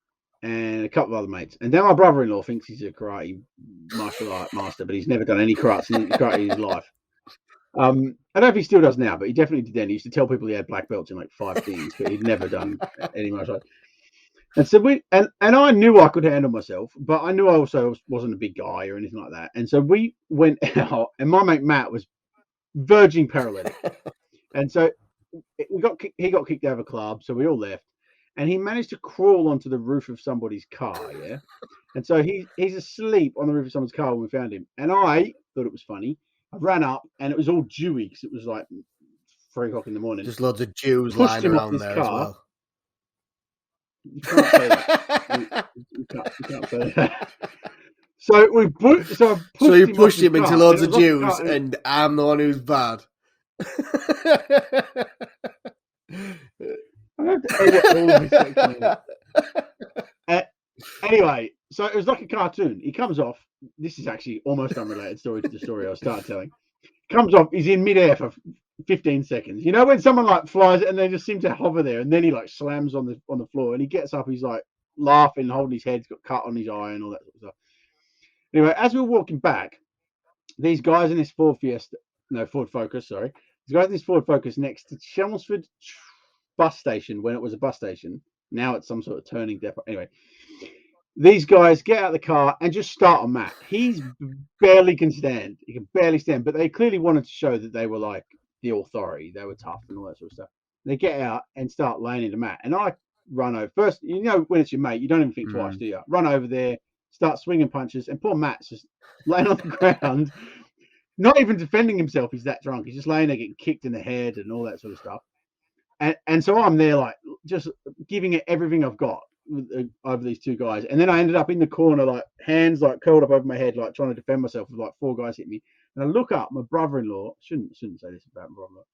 and a couple of other mates. And then my brother-in-law thinks he's a karate martial art master, but he's never done any karate in his life. I don't know if he still does now, but he definitely did then. He used to tell people he had black belts in like 5 things, but he'd never done any martial arts. And so and I knew I could handle myself, but I knew I also wasn't a big guy or anything like that. And so we went out, and my mate Matt was verging paralytic. And so he got kicked out of a club, so we all left. And he managed to crawl onto the roof of somebody's car, yeah? And so he's asleep on the roof of someone's car when we found him. And I thought it was funny. I ran up, and it was all dewy because it was like 3 o'clock in the morning. Just loads of Jews Pushed lying him off around this there car. as well. You can't say that. You can't say that. So we So you pushed him off the into car, loads and of it was off Jews, the car, and I'm the one who's bad. I have to edit all of this section out. Anyway, so it was like a cartoon. He comes off. This is actually almost unrelated story to the story I started telling. Comes off. He's in midair for 15 seconds. You know when someone like flies and they just seem to hover there, and then he like slams on the floor, and he gets up. He's like laughing, holding his head. He's got cut on his eye and all that sort of stuff. Anyway, as we were walking back, these guys in this Ford Focus, sorry. These guys in this Ford Focus next to Chelmsford bus station when it was a bus station. Now it's some sort of turning depot. Anyway, these guys get out of the car and just start on Matt. He barely can stand. He can barely stand, but they clearly wanted to show that they were like the authority. They were tough and all that sort of stuff. They get out and start laying into Matt. And I run over. First, you know, when it's your mate, you don't even think twice, do you? Run over there, start swinging punches, and poor Matt's just laying on the ground, not even defending himself. He's that drunk. He's just laying there getting kicked in the head and all that sort of stuff. And so I'm there like just giving it everything I've got over these 2 guys. And then I ended up in the corner, like hands like curled up over my head, like trying to defend myself with like 4 guys hitting me. And I look up, my brother-in-law, shouldn't say this about my brother-in-law,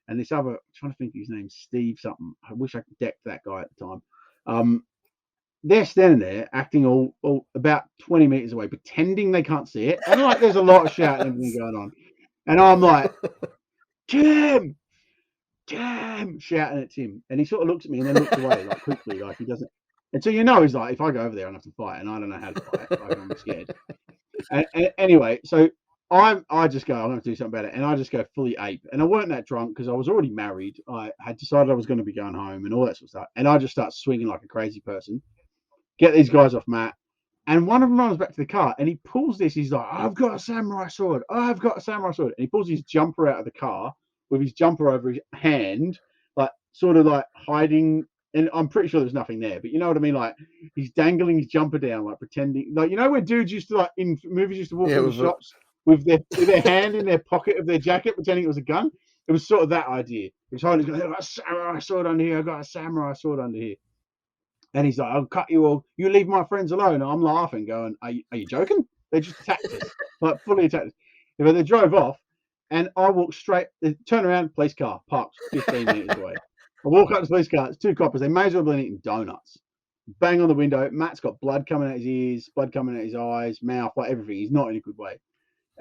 and this other, I'm trying to think of his name, Steve something. I wish I could deck that guy at the time. They're standing there acting all about 20 meters away, pretending they can't see it. And like there's a lot of shouting and everything going on. And I'm like, Tim, shouting at Tim. And he sort of looks at me and then looks away like quickly, like he doesn't. And so you know he's like, if I go over there and have to fight, and I don't know how to fight, I'm scared. And anyway, so I just go, I'm going to do something about it. And I just go fully ape. And I weren't that drunk because I was already married. I had decided I was going to be going home and all that sort of stuff. And I just start swinging like a crazy person. Get these guys off Matt. And one of them runs back to the car and he pulls this. He's like, I've got a samurai sword. I've got a samurai sword. And he pulls his jumper out of the car with his jumper over his hand, like sort of like hiding. And I'm pretty sure there's nothing there, but you know what I mean? Like he's dangling his jumper down, like pretending, like, you know, where dudes used to, like in movies, used to walk in the shops with their hand in their pocket of their jacket, pretending it was a gun. It was sort of that idea. He's hiding, he's going, I've got a samurai sword under here. I've got a samurai sword under here. And he's like, I'll cut you all. You leave my friends alone. And I'm laughing, going, are you joking? They just attacked us, like fully attacked us. But they drove off, and I walked straight, turn around, police car, parked 15 meters away. I walk up to the police car, it's 2 coppers. They may as well have been eating donuts. Bang on the window. Matt's got blood coming out his ears, blood coming out his eyes, mouth, like everything. He's not in a good way.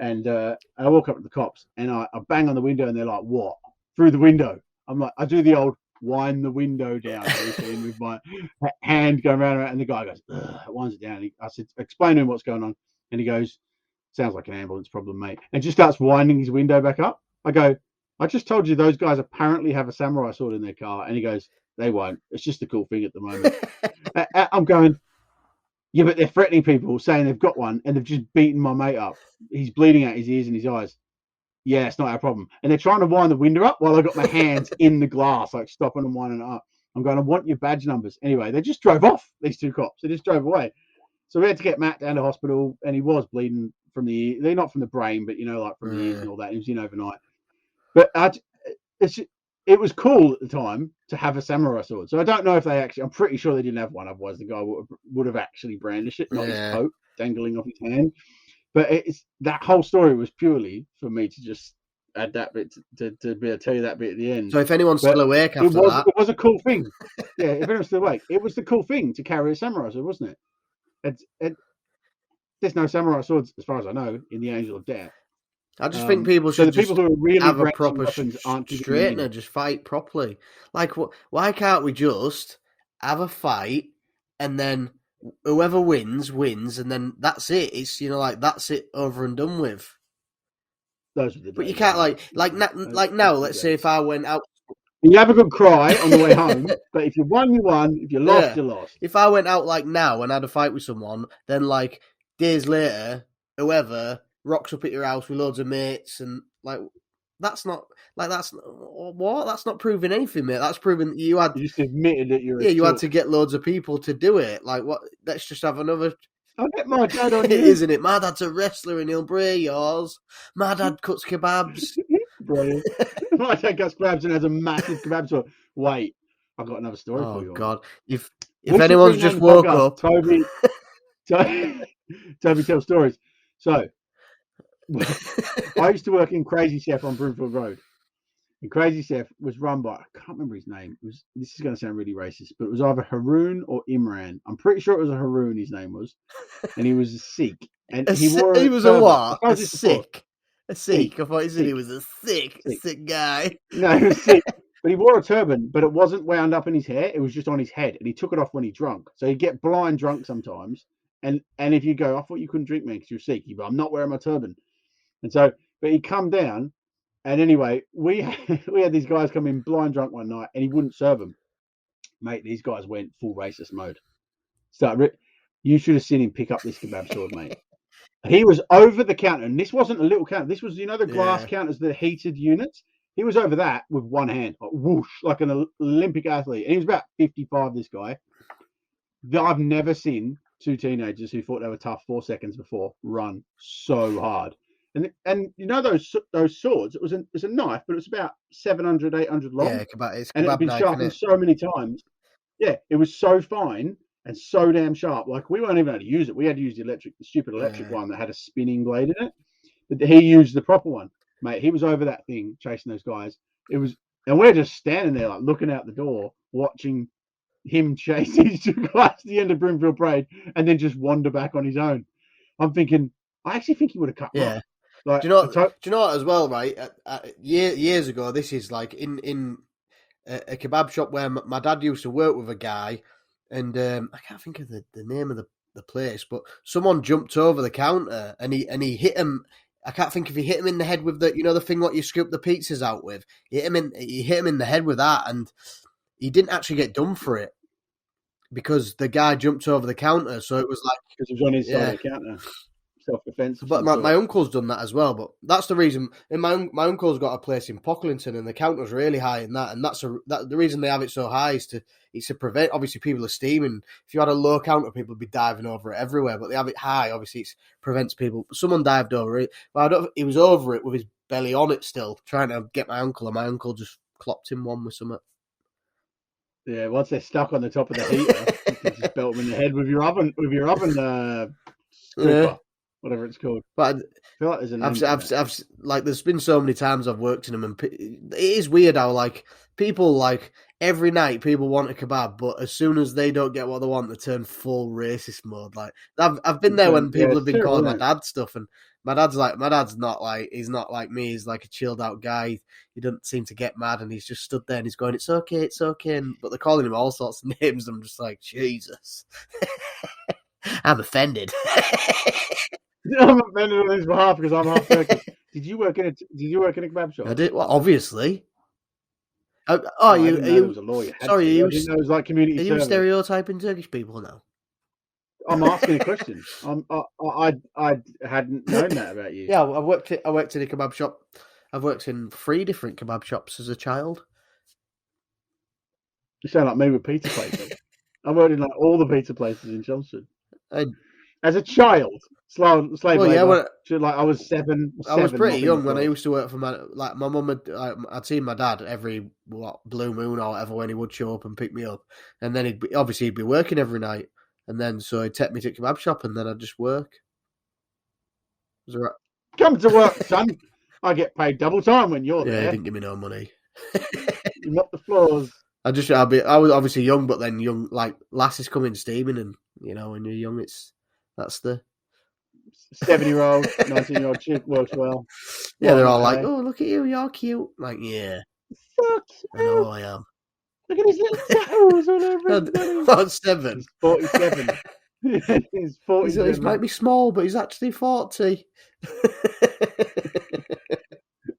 And I walk up to the cops, and I bang on the window, and they're like, what? Through the window. I'm like, I do the old wind the window down routine with my hand going around, and the guy goes, winds it down. I said, explain to him what's going on. And he goes, sounds like an ambulance problem, mate. And just starts winding his window back up. I go, I just told you those guys apparently have a samurai sword in their car. And he goes, they won't. It's just a cool thing at the moment. I'm going, yeah, but they're threatening people, saying they've got one, and they've just beaten my mate up. He's bleeding out his ears and his eyes. Yeah, it's not our problem. And they're trying to wind the window up while I got my hands in the glass, like stopping and winding it up. I'm going, I want your badge numbers. Anyway, they just drove off, these 2 cops. They just drove away. So we had to get Matt down to hospital, and he was bleeding from the ear. They're not from the brain, but, you know, like from the ears and all that. He was in overnight. But it was cool at the time to have a samurai sword. So I don't know if they actually, I'm pretty sure they didn't have one. Otherwise, the guy would have actually brandished it, not his coat dangling off his hand. But that whole story was purely for me to just add that bit to be able to tell you that bit at the end. So if anyone's still awake after that, it was a cool thing. Yeah, if anyone's still awake, it was the cool thing to carry a samurai sword, wasn't it? There's no samurai swords, as far as I know, in the Angel of Death. I just think people should people who are really have a proper aren't straightener, just fight properly. Like, why can't we just have a fight and then whoever wins, and then that's it. It's, you know, like, that's it over and done with. Those were the days. But you can't like now. Let's say if I went out, you have a good cry on the way home. But if you won, you won. If you lost, you lost. If I went out like now and had a fight with someone, then like days later, whoever rocks up at your house with loads of mates and like. That's not what. That's not proving anything, mate. That's proving that you just admitted that you're. You had to get loads of people to do it. Like what? Let's just have another. I'll get my dad on you, isn't it? My dad's a wrestler and he'll bray yours. My dad cuts kebabs. Brilliant. My dad cuts kebabs and has a massive kebab store. Wait, I've got another story for you. Oh God! If anyone's just woke up, Toby tells stories. So. I used to work in Crazy Chef on Broomfield Road. And Crazy Chef was run by, I can't remember his name. This is going to sound really racist, but it was either Haroon or Imran. I'm pretty sure it was a Haroon, his name was. And he was a Sikh. And he was a what? A Sikh. A Sikh. I thought he said he was a sick guy. No, he was sick. But he wore a turban, but it wasn't wound up in his hair. It was just on his head. And he took it off when he drunk. So he'd get blind drunk sometimes. And if you go, I thought you couldn't drink, man, because you're Sikh. He'd go, I'm not wearing my turban. And so, but he'd come down, and anyway, we had these guys come in blind drunk one night, and he wouldn't serve them. Mate, these guys went full racist mode. You should have seen him pick up this kebab sword, mate. He was over the counter, and this wasn't a little counter. This was, the glass counters, the heated units. He was over that with one hand, like whoosh, like an Olympic athlete. And he was about 55, this guy. I've never seen two teenagers who thought they were tough 4 seconds before run so hard. And those swords, it was a knife, but it was about 700, 800 long. Yeah, and it had been sharpened so many times. Yeah, it was so fine and so damn sharp. Like, we weren't even able to use it. We had to use the stupid electric one that had a spinning blade in it. But he used the proper one. Mate, he was over that thing chasing those guys. And we're just standing there, like, looking out the door, watching him chase these two guys to the end of Broomfield Parade and then just wander back on his own. I'm thinking, I actually think he would have cut off. Like, do you know what as well, right? Years ago, this is like in a kebab shop where my dad used to work with a guy, and I can't think of the name of the place, but someone jumped over the counter and he hit him. I can't think if he hit him in the head with the thing what you scoop the pizzas out with. He hit him in the head with that, and he didn't actually get done for it because the guy jumped over the counter. So it was like because he was on his side of the counter. Self-defense. But my uncle's done that as well. But that's the reason. And my uncle's got a place in Pocklington, and the counter's really high in that. And that's the reason they have it so high is to prevent, obviously, people are steaming. If you had a low counter, people would be diving over it everywhere. But they have it high, obviously, it prevents people. Someone dived over it, but he was over it with his belly on it still, trying to get my uncle, and my uncle just clopped him one with something. Yeah, once they're stuck on the top of the heater, you can just belt them in the head with your oven scooper. Whatever it's called. But I feel like there's I've like there's been so many times I've worked in them, and it is weird how like people like every night people want a kebab, but as soon as they don't get what they want, they turn full racist mode. Like I've been there when people have been calling my dad stuff, and my dad's not like he's not like me. He's like a chilled out guy. He doesn't seem to get mad, and he's just stood there and he's going, "It's okay." But they're calling him all sorts of names. I'm just like, Jesus, I'm offended. I'm offended on his behalf because I'm half Turkish. Did you work in a kebab shop? I did. Well, obviously. I didn't know there was a lawyer. Sorry, I didn't know it was like community service. Are you stereotyping Turkish people now? I'm asking a question. I hadn't known that about you. Yeah, I worked in a kebab shop. I've worked in 3 different kebab shops as a child. You sound like me with pizza places. I worked in like all the pizza places in Chelmsford. As a child, slave labor. I was 7. I was pretty young when I used to work for my mum. I'd seen my dad every blue moon or whatever when he would show up and pick me up, and then he'd be working every night, and then so he'd take me to a kebab shop, and then I'd just work. Was it right? Come to work, son. I get paid double time when you're there. Yeah, he didn't give me no money. You mop the floors. I was obviously young, but then young like lasses come in steaming, and when you're young, that's the 7-year-old, 19-year-old chick works well. Yeah, they're all like, "Oh, look at you, you're cute." Like, yeah, fuck, I know I am. Look at his little tattoos all over his body. What, 7? He's 47. He's 47. He might be small, but he's actually 40.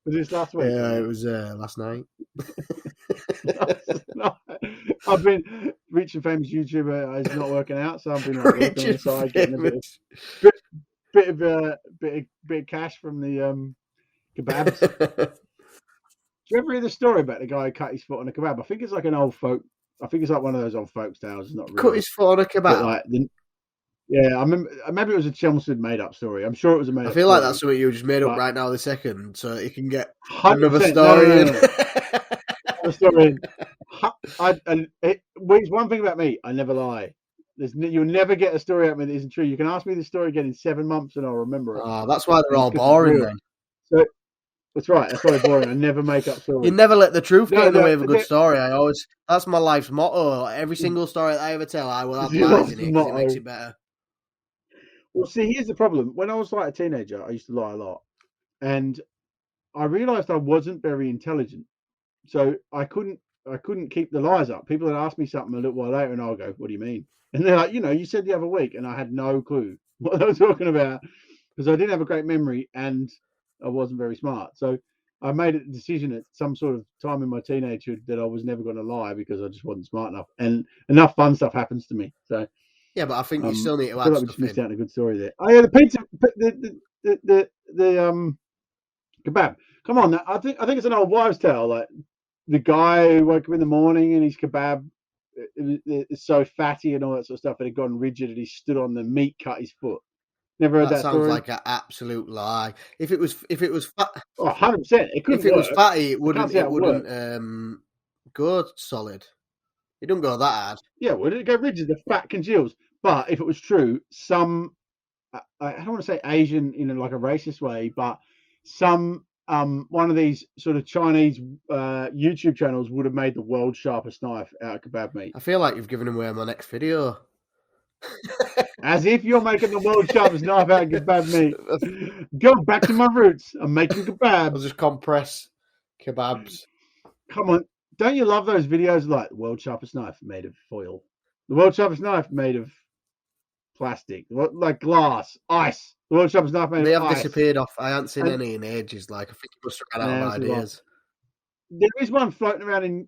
Was this last week? Yeah, it was last night. I've been rich and famous YouTuber is not working out, so I've been like working on the side, getting a bit of cash from the kebabs. Do you ever hear the story about the guy who cut his foot on a kebab? I think it's like an old folk. I think it's like one of those old folk tales. It's not really. Cut his foot on a kebab. But like, yeah, I remember. Maybe it was a Chelmsford made-up story. I'm sure it was a made-up. I feel story, like that's something you just made up right now, the second, so you can get 100%, another story. No. Story. It's one thing about me. I never lie. You'll never get a story out of me that isn't true. You can ask me the story again in 7 months and I'll remember it. Oh, that's why they're all boring then. So that's right. That's why they're boring. I never make up stories. You never let the truth get in the way of a good story. That's my life's motto. Every single story that I ever tell, I will have lies in it because it makes it better. Well, see, here's the problem. When I was like a teenager, I used to lie a lot, and I realised I wasn't very intelligent, so I couldn't keep the lies up. People would ask me something a little while later, and I'll go, "What do you mean?" And they're like, "You said the other week," and I had no clue what they were talking about because I didn't have a great memory and I wasn't very smart. So I made a decision at some sort of time in my teenagehood that I was never going to lie because I just wasn't smart enough, and enough fun stuff happens to me. So. Yeah, but I think you still need to add stuff in. Missed out on a good story there. Oh yeah, the pizza, the kebab. Come on, I think it's an old wives' tale. Like the guy who woke up in the morning and his kebab is so fatty and all that sort of stuff, and it had gone rigid, and he stood on the meat, cut his foot. Never heard that sounds story? Like an absolute lie. If it was fat, 100%. If it was fatty, it wouldn't go solid. It don't go that hard. Yeah, would it go rigid? The fat congeals. But if it was true, some I don't want to say Asian in like a racist way, but some one of these sort of Chinese YouTube channels would have made the world's sharpest knife out of kebab meat. I feel like you've given away my next video. As if you're making the world's sharpest knife out of kebab meat. Go back to my roots. I'm making kebabs. I'll just compress kebabs. Come on. Don't you love those videos like the world's sharpest knife made of foil? The world's sharpest knife made of plastic, like glass, ice. The world's sharpest knife made of ice. They have disappeared off. I haven't seen any in ages. Like I think it must have run out of ideas. There is one floating around in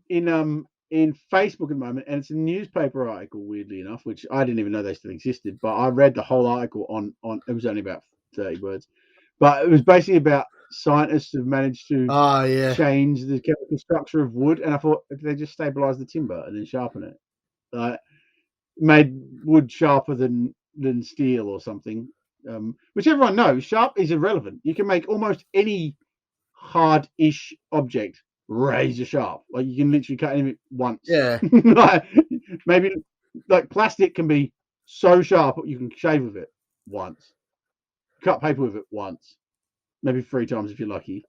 Facebook at the moment, and it's a newspaper article, weirdly enough, which I didn't even know they still existed. But I read the whole article on. It was only about 30 words, but it was basically about scientists who've managed to change the chemical structure of wood. And I thought if they just stabilize the timber and then sharpen it, made wood sharper than steel or something, which everyone knows sharp is irrelevant. You can make almost any hard-ish object razor sharp. Like you can literally cut it once. Yeah. Maybe like plastic can be so sharp you can shave with it once, cut paper with it once, maybe 3 times if you're lucky.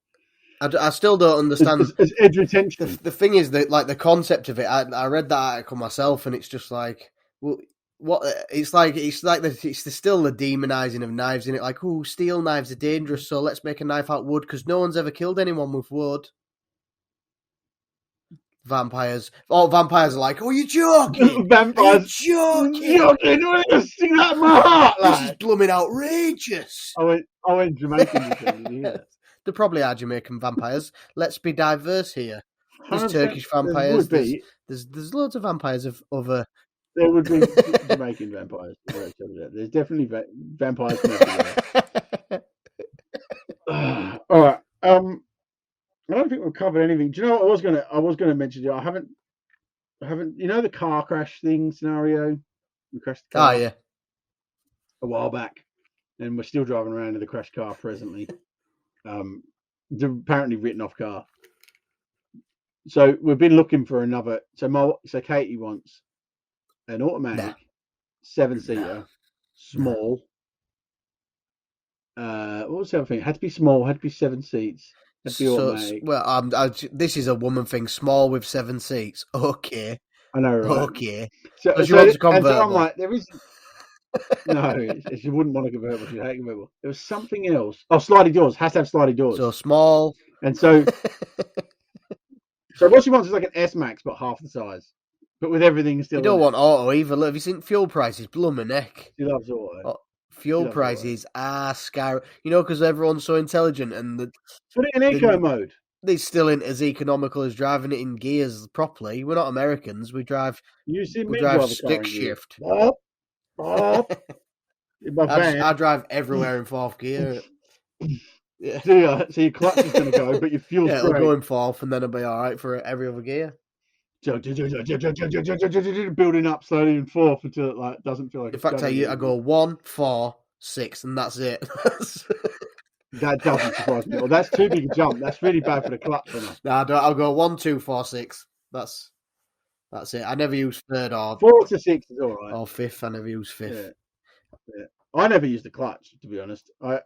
I still don't understand as edge retention. The thing is that like the concept of it. I read that article myself, and it's just like, well, what it's still the demonizing of knives in it. Like, oh, steel knives are dangerous, so let's make a knife out of wood because no one's ever killed anyone with wood. Vampires. All vampires are like, oh, you're joking. Vampires. You're joking. Stick that in my heart. This is blooming outrageous. I went Jamaican. There probably are Jamaican vampires. Let's be diverse here. There's Turkish vampires. There's loads of vampires of other. There would be Jamaican vampires. There's definitely vampires. All right. I don't think we've covered anything. Do you know what I was gonna mention to you? I haven't. You know the car crash thing scenario? We crashed the car. Oh yeah. A while back, and we're still driving around in the crashed car presently. The apparently written off car. So we've been looking for another. So Katie wants an automatic 7-seater, small. What was the other thing? It had to be small. Had to be 7 seats. Had to be automatic. Well, this is a woman thing. Small with 7 seats. Okay. I know, right? Okay. So she wants a convertible. So I'm like, there is. No, she wouldn't want a convertible. She'd hate a convertible. There was something else. Oh, sliding doors. Has to have sliding doors. So small. And so what she wants is like an S-Max, but half the size. But with everything still. You don't want auto either. Look, have you seen fuel prices? Blooming neck. She loves auto. fuel does all right. prices are scary. You know, because everyone's so intelligent and Put it in eco mode. they're still in as economical as driving it in gears properly. We're not Americans. We drive You see me drive a car stick in gear. shift. Bop, bop. In my van. I drive everywhere in fourth gear. Yeah. So your clutch is going to go, but your fuel's it'll great. go in fourth, and then it'll be all right for every other gear. Building up slowly in fourth until it like doesn't feel like. In fact, I go 1, 4, 6, and that's it. That doesn't surprise me. Well, that's too big a jump. That's really bad for the clutch. No, I'll go 1, 2, 4, 6. That's it. I never use third or 4 to 6 is all right. Or fifth. I never use fifth. Yeah. I never use the clutch, to be honest. I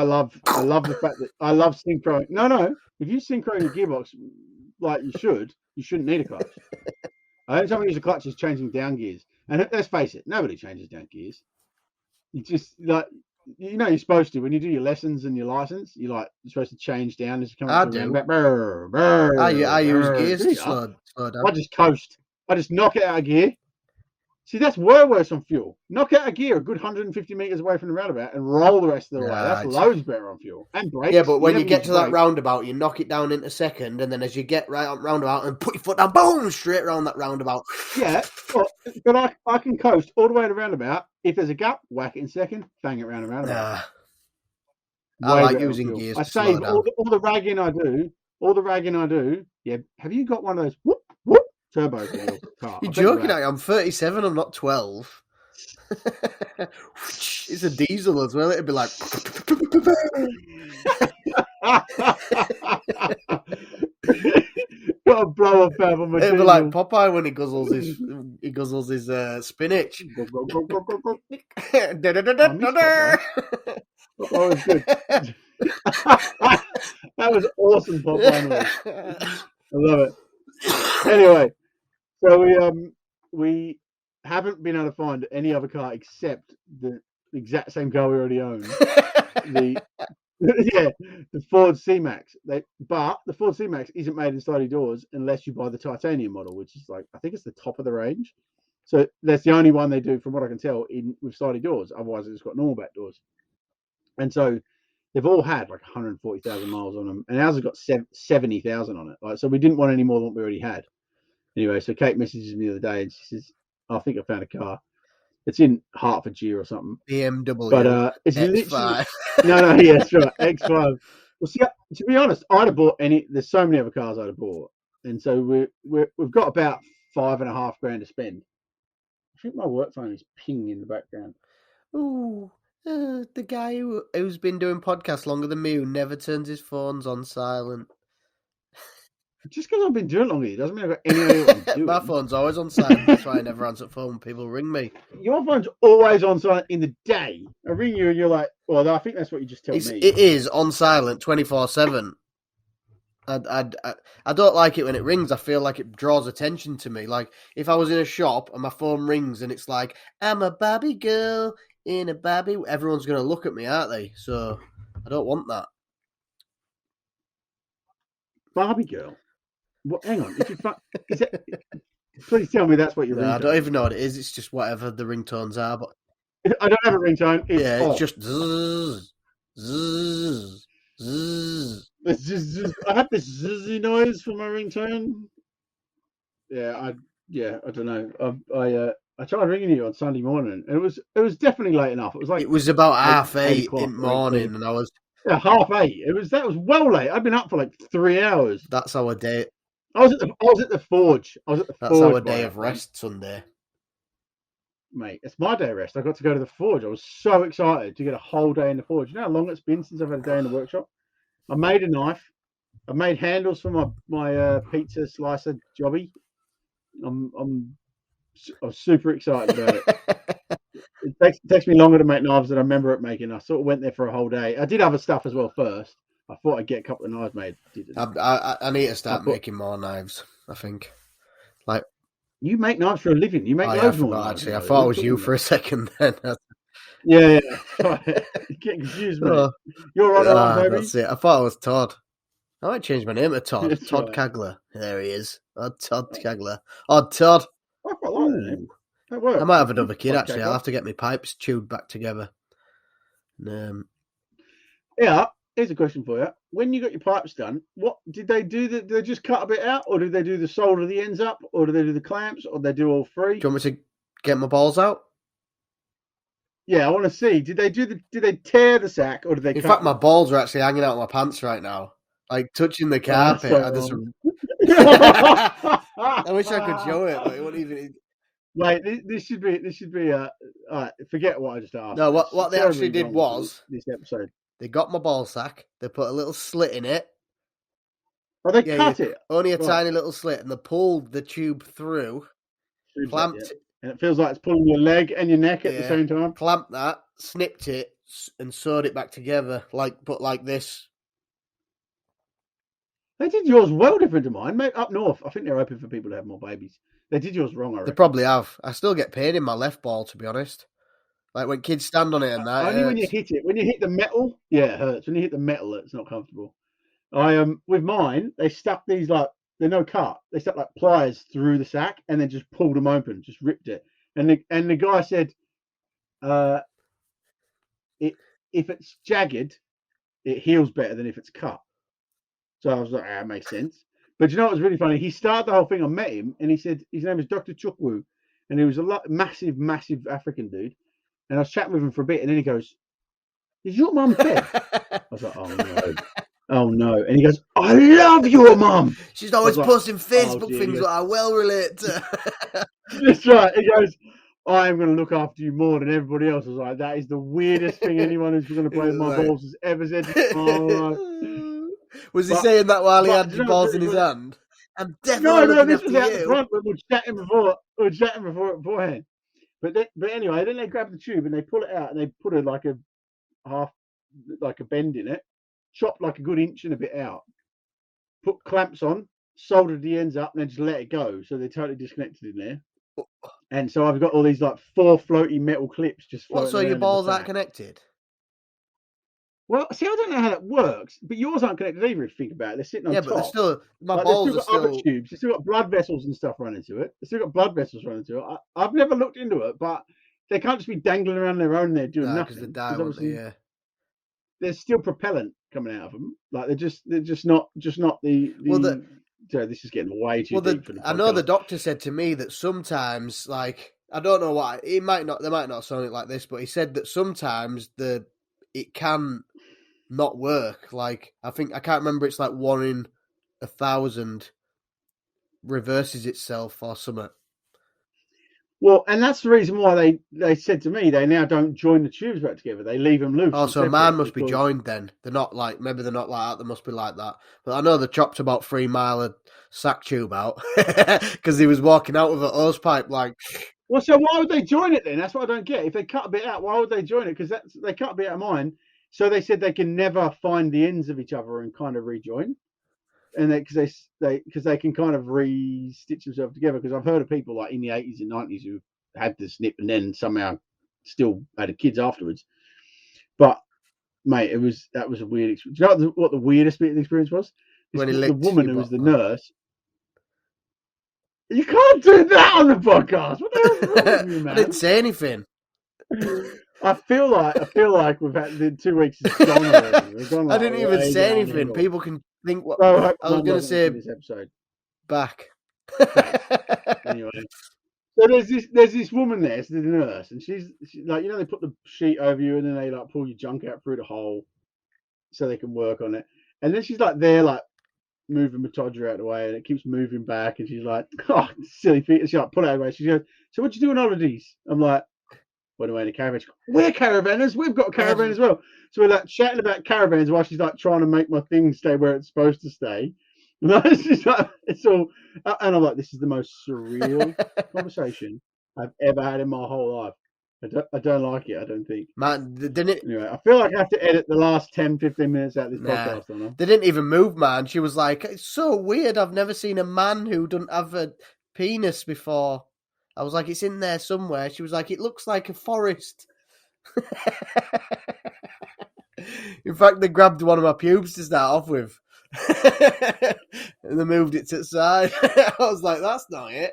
love the fact that I love synchro. No. If you synchro your gearbox like you shouldn't need a clutch. The only time I use a clutch is changing down gears. And let's face it, nobody changes down gears. You just like you're supposed to when you do your lessons and your license. You're supposed to change down as you come up to the roundabout. I use gears to slow down. I just coast. I just knock it out of gear. See, that's way worse on fuel. Knock out a gear a good 150 meters away from the roundabout and roll the rest of the way. That's loads better on fuel. And brakes. Yeah, but when you get to that roundabout, you knock it down into second, and then as you get right on roundabout and put your foot down, boom, straight around that roundabout. Yeah, but I can coast all the way to the roundabout. If there's a gap, whack it in second, bang it round the roundabout. I like using gears. I save all the ragging I do. Yeah, have you got one of those whoop, whoop turbo things? You're joking, I'm 37, I'm not 12. It's a diesel as well, it'd be like... Got a blow up on my it'd be like Popeye when he guzzles his spinach. That was good. That was awesome, Popeye. I love it. Anyway, so we haven't been able to find any other car except the exact same car we already own. the Ford C-Max. But the Ford C-Max isn't made in sliding doors unless you buy the titanium model, which is I think it's the top of the range. So that's the only one they do, from what I can tell, with sliding doors. Otherwise, it's got normal back doors. And so they've all had 140,000 miles on them, and ours has got 70,000 on it. So we didn't want any more than what we already had. Anyway, so Kate messages me the other day, and she says, "I think I found a car. It's in Hertfordshire or something. BMW. But it's X5. literally yeah, that's right, X5. Well, see, to be honest, I'd have bought any. There's so many other cars I'd have bought, and so we've got about $5,500 to spend. I think my work phone is pinging in the background. Ooh. The guy who's been doing podcasts longer than me, who never turns his phones on silent. Just because I've been doing it longer, it doesn't mean I've got any idea what I'm doing. My phone's always on silent. That's why I never answer the phone when people ring me. Your phone's always on silent in the day. I ring you and you're like, well, I think that's what you just told me. It is on silent 24/7. I don't like it when it rings. I feel like it draws attention to me. Like if I was in a shop and my phone rings and it's like, I'm a Barbie girl in a Barbie, everyone's going to look at me, aren't they? So I don't want that. Barbie girl? Well, hang on. Please tell me that's what you're ringtone. I don't even know what it is. It's just whatever the ringtones are. But I don't have a ringtone. It's just zzz, zzz, zzz. It's just I have this zzzzy noise for my ringtone. Yeah, I don't know. I tried ringing you on Sunday morning, and it was definitely late enough. It was about 8:30 in the morning, and I was 8:30. That was well late. I'd been up for 3 hours. That's our day. I was at the forge. That's our day of rest, Sunday. Mate, it's my day of rest. I got to go to the forge. I was so excited to get a whole day in the forge. You know how long it's been since I've had a day in the workshop? I made a knife. I made handles for my pizza slicer jobby. I'm super excited about it. It takes me longer to make knives than I remember it making. I sort of went there for a whole day. I did other stuff as well first. I thought I'd get a couple of knives made. I need to start making more knives, I think. You make knives for a living. You make loads more knives. Actually, I thought it was you for a second then. Yeah. Right. You're getting confused, mate. You're on, baby. That's it. I thought it was Todd. I might change my name to Todd. That's Todd right. Kagler. There he is. Todd Kagler. Todd. I quite like that name. That works. I might have another kid, Todd actually. Kagler. I'll have to get my pipes chewed back together. Yeah, here's a question for you. When you got your pipes done, what did they do? Did they just cut a bit out, or did they do the solder the ends up, or did they do the clamps, or did they do all three? Do you want me to get my balls out? Yeah, I want to see. Did they tear the sack, or did they In cut fact, my them? balls are actually hanging out of my pants right now, like touching the Oh, that's carpet. so wrong. I wish I could show it, but it wouldn't even. Wait, this should be a. Forget what I just asked. No, That's what they terribly actually did wrong for was this episode. they got my ball sack, they put a little slit in it. Oh, they cut it. Only a Right. tiny little slit, and they pulled the tube through, clamped it, and it feels like it's pulling your leg and your neck at the same time. Clamped that, snipped it, and sewed it back together, like this. They did yours well different to mine. Mate, up north, I think they're hoping for people to have more babies. They did yours wrong, I reckon. They probably have. I still get pain in my left ball, to be honest. Like when kids stand on it and that. Only when you hit it. When you hit the metal, yeah, it hurts. When you hit the metal, it's not comfortable. With mine, they stuck these like they're no cut. They stuck like pliers through the sack and then just pulled them open, just ripped it. And the guy said, if it's jagged, it heals better than if it's cut. So I was like, that makes sense. But you know what was really funny? He started the whole thing. I met him, and he said his name is Dr. Chukwu, and he was a massive African dude. And I was chatting with him for a bit, and then he goes, "Is your mum fed?" I was like, "Oh no!" And he goes, "I love your mum." She's always posting Facebook things that I well relate to. That's right. He goes, "I am going to look after you more than everybody else." I was like, "That is the weirdest thing anyone who's going to play with my balls has ever said." Was he saying that while he had your balls in his hand? I'm definitely no. This was out the front. We were chatting beforehand. But anyway, then they grab the tube and they pull it out and they put like a bend in it, chopped like a good inch and a bit out, put clamps on, soldered the ends up, and then just let it go. So they're totally disconnected in there. And so I've got all these like 4 floaty metal clips just floating. So your balls aren't connected? Well, see, I don't know how that works, but yours aren't connected either. If you think about it, they're sitting on top. But they're still balls they've still got other tubes. They've still got blood vessels and stuff running to it. They've still got blood vessels running to it. I've never looked into it, but they can't just be dangling around their own there doing nothing. Because they die, won't they? Yeah. There's still propellant coming out of them. Like they're just not the. So this is getting way too deep for the podcast. I know the doctor said to me that sometimes, like, I don't know why, they might not sound it like this, but he said that sometimes it can not work. Like, I can't remember, it's like 1 in 1,000 reverses itself or something. Well, and that's the reason why they said to me they now don't join the tubes back together. They leave them loose. Oh, so mine must be joined then. They're not like, maybe they're not like that. They must be like that. But I know they chopped about 3 mile of sack tube out because he was walking out with a hose pipe like. Well, so why would they join it then? That's what I don't get. If they cut a bit out, why would they join it? Because they cut a bit out of mine. So they said they can never find the ends of each other and kind of rejoin. And because they can kind of re-stitch themselves together. Because I've heard of people like in the 80s and 90s who had the snip and then somehow still had kids afterwards. But mate, that was a weird experience. Do you know what the weirdest bit of the experience was? The woman who was the nurse. You can't do that on the podcast. What the hell's wrong with you, man? I didn't say anything. I feel like we've had the 2 weeks has gone already. I didn't even say anything. People can think what I was going to say. This episode back. Anyway, so there's this woman there, it's the nurse, and she's like, they put the sheet over you and then they like pull your junk out through the hole so they can work on it. And then she's like there, like moving my todger out of the way, and it keeps moving back. And she's like, "Oh, silly feet!" And she like pull it out of the way. She goes, "So what you do on holidays?" I'm like, "Went away in a caravan." She goes, "We're caravanners. We've got a caravan as well." So we're like chatting about caravans while she's like trying to make my thing stay where it's supposed to stay. And she's like, it's all, and I'm like, this is the most surreal conversation I've ever had in my whole life. I don't like it, I don't think. Man, didn't it? Anyway, I feel like I have to edit the last 10, 15 minutes out of this podcast. Don't I? They didn't even move, man. She was like, it's so weird. I've never seen a man who doesn't have a penis before. I was like, it's in there somewhere. She was like, it looks like a forest. In fact, they grabbed one of my pubes to start off with. And they moved it to the side. I was like, that's not it.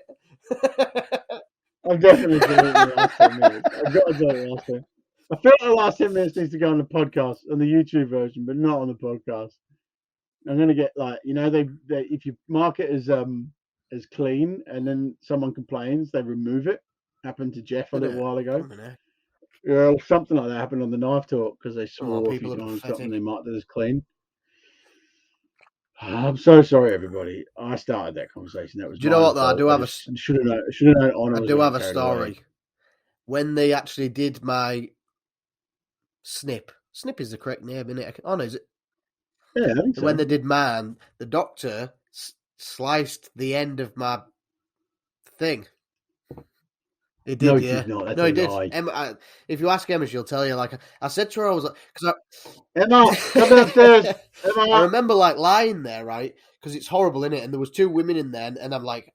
I've definitely done it in the last 10 minutes. I've got to do it last time. I feel like the last 10 minutes needs to go on the podcast, on the YouTube version, but not on the podcast. I'm gonna get like, they if you mark it as clean and then someone complains, they remove it. Happened to Jeff a Did little it? while ago. Blimey. Yeah, something like that happened on the Knife Talk because they Oh, swore a few people are times something pathetic. they marked it as clean. I'm so sorry, everybody. I started that conversation. That was Do you know my what though? I fault. do have should have known Honor I was do going have to a get carried away. story. When they actually did my snip is the correct name, isn't it? Oh no, is it? Yeah, I think so. When they did mine, the doctor sliced the end of my thing. He did, No, yeah. he did not. That's No, he a did. lie. Emma, if you ask Emma, she'll tell you. Like I said to her, I was like, Emma, come downstairs. Emma. I remember like lying there, right? Because it's horrible, innit? And there was 2 women in there, and I'm like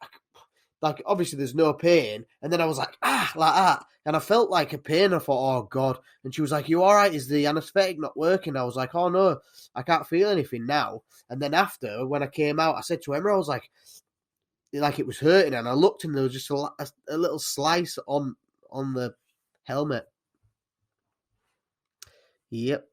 obviously there's no pain, and then I was like like that, and I felt like a pain. I thought, oh god. And she was like, "You all right? Is the anaesthetic not working?" I was like, "Oh no, I can't feel anything now." And then after, when I came out, I said to Emma, I was like it was hurting, and I looked, and there was just a little slice on the helmet. Yep.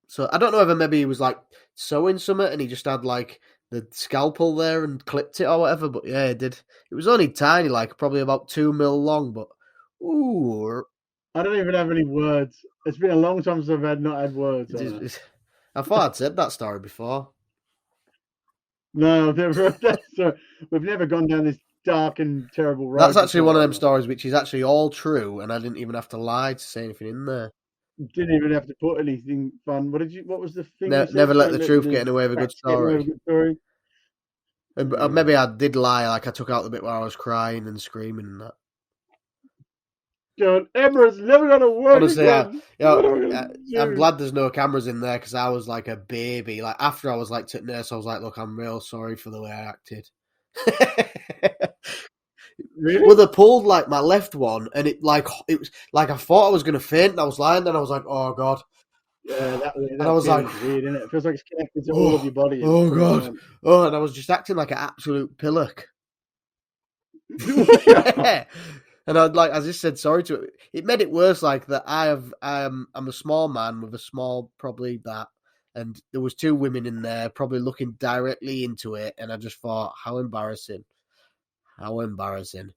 So I don't know if maybe he was like sewing something and he just had like the scalpel there and clipped it or whatever. But yeah, it did. It was only tiny, like probably about 2 mil long. But ooh, I don't even have any words. It's been a long time since I've not had words. I thought I'd said that story before. No, I've never heard that story. We've never gone down this dark and terrible road. That's actually one of them before. stories which is actually all true, and I didn't even have to lie to say anything in there. Didn't even have to put anything fun. What was the thing? Never let the truth get in the way of a good story. Yeah. Maybe I did lie, like I took out the bit where I was crying and screaming and that. God, Emma's never going to work Honestly, again. I'm glad there's no cameras in there because I was like a baby. Like after I was like to nurse, I was like, "Look, I'm real sorry for the way I acted." Really? Well, they pulled like my left one, and it was like I thought I was going to faint. And I was lying, then I was like, "Oh god." Yeah, and I was like, weird, isn't it? It feels like it's connected to all of your body. Oh god! Oh, and I was just acting like an absolute pillock. And I just said sorry to it. It made it worse, like that. I'm a small man with a small, probably that, and there was 2 women in there, probably looking directly into it, and I just thought, how embarrassing! How embarrassing!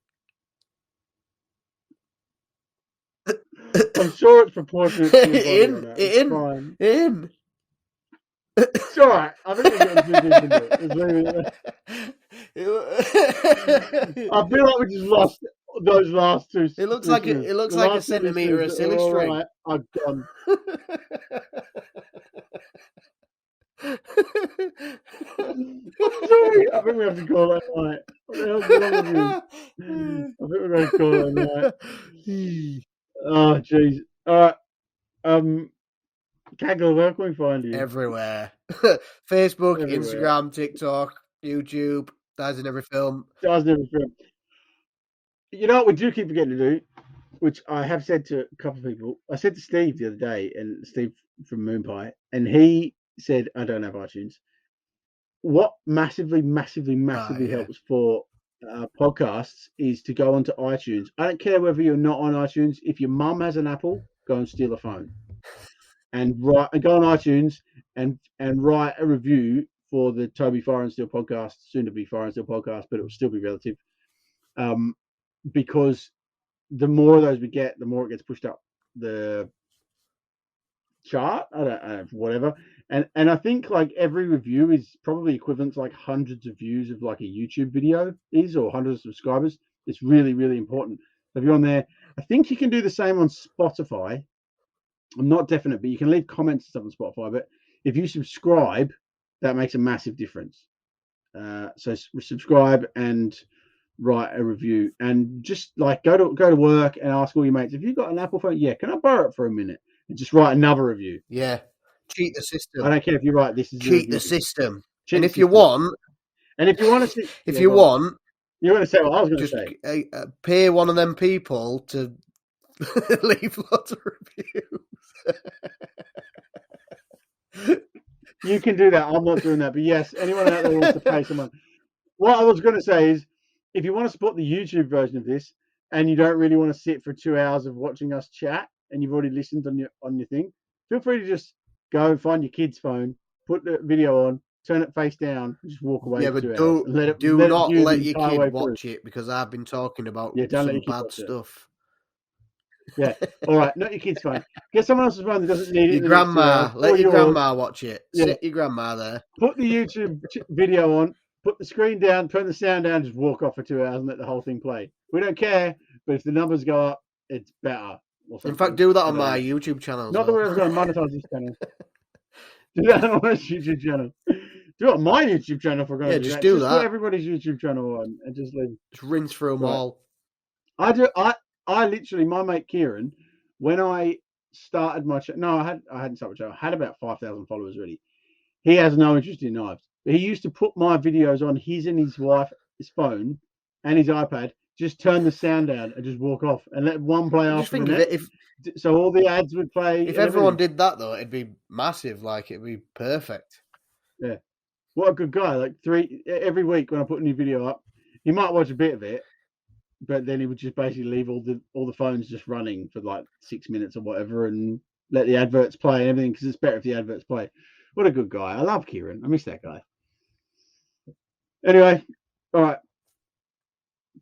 I'm sure it's proportionate to your body. It's fine. It's all right. I think we're getting too deep into it. I feel like we just lost those last 2. It looks like a centimetre of silly string. Right, I've gone. I'm sorry. I think we have to call that night. What the hell's wrong with you? I think we're going to call it a night. Oh, jeez. All right. Kaggle, where can we find you? Everywhere. Facebook, everywhere. Instagram, TikTok, YouTube. Dies in every film. You know what we do keep forgetting to do, which I have said to a couple of people. I said to Steve the other day, and Steve from Moonpie, and he said, I don't have iTunes. What massively helps for podcasts is to go onto iTunes. I don't care whether you're not on iTunes. If your mum has an Apple, go and steal a phone. And go on iTunes and write a review for the Toby Fire and Steel podcast, soon to be Fire and Steel podcast, but it will still be relative. Because the more of those we get, the more it gets pushed up the chart. I don't know, whatever. And I think like every review is probably equivalent to like hundreds of views of like a YouTube video or hundreds of subscribers. It's really, really important. So if you're on there, I think you can do the same on Spotify. I'm not definite, but you can leave comments and stuff on Spotify. But if you subscribe, that makes a massive difference. So subscribe and write a review, and just like go to work and ask all your mates, if you've got an Apple phone, yeah, can I borrow it for a minute? And just write another review. Yeah, cheat the system. I don't care if you write this is cheat the system. And if you want, to see, if you want, you want to say what I was going to say. Pay one of them people to leave lots of reviews. You can do that. I'm not doing that. But yes, anyone out there wants to pay someone. What I was going to say is, if you want to support the YouTube version of this and you don't really want to sit for 2 hours of watching us chat, and you've already listened on your thing, feel free to just go and find your kid's phone, put the video on, turn it face down, and just walk away Yeah, for but 2 hours and let it not view let the your entire kid way watch through. it because I've been talking about Yeah, don't let some your kid bad watch it. stuff. Yeah. All right, not your kid's phone. Get someone else's phone that doesn't need it Your in the next 2 hours. grandma, let Or your yours. grandma watch it. Yeah. Sit your grandma there. Put the YouTube video on, put the screen down, turn the sound down, just walk off for 2 hours and let the whole thing play. We don't care, but if the numbers go up, it's better. Or something. In fact, do that I on don't my know. YouTube channel as Not that well. we're ever going to monetize this channel. Do that on my YouTube channel. Do it on my YouTube channel if we're going to do just that. do Just that. put everybody's YouTube channel on and just leave. Just rinse through them Right. all. I literally, my mate Kieran, when I started my channel, no, I hadn't started my channel. I had about 5,000 followers already. He has no interest in knives. But he used to put my videos on his and his wife's phone and his iPad, just turn the sound down and just walk off and let one play Just after think the of next. it, So all the ads would play. if and everyone everything. did that though, it'd be massive. Like it'd be perfect. Yeah. What a good guy. Like every week when I put a new video up, he might watch a bit of it, but then he would just basically leave all the phones just running for like 6 minutes or whatever and let the adverts play and everything because it's better if the adverts play. What a good guy. I love Kieran. I miss that guy. Anyway, all right.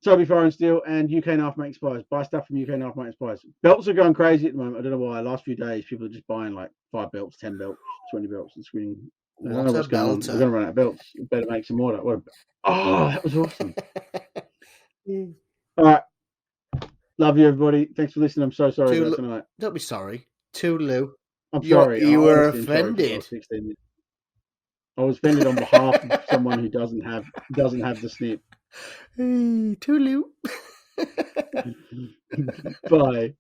Toby Foreign Steel and UKnifemaker Supplies. Buy stuff from UKnifemaker Supplies. Belts are going crazy at the moment. I don't know why. Last few days, people are just buying like 5 belts, 10 belts, 20 belts and screening. I don't know what's going on. We're going to run out of belts. We better make some more. Oh, that was awesome. All right. Love you, everybody. Thanks for listening. I'm so sorry about tonight. Don't be sorry. Toodaloo. I'm sorry. You were offended. I was offended on behalf of someone who doesn't have the snip. Toodaloo. Bye.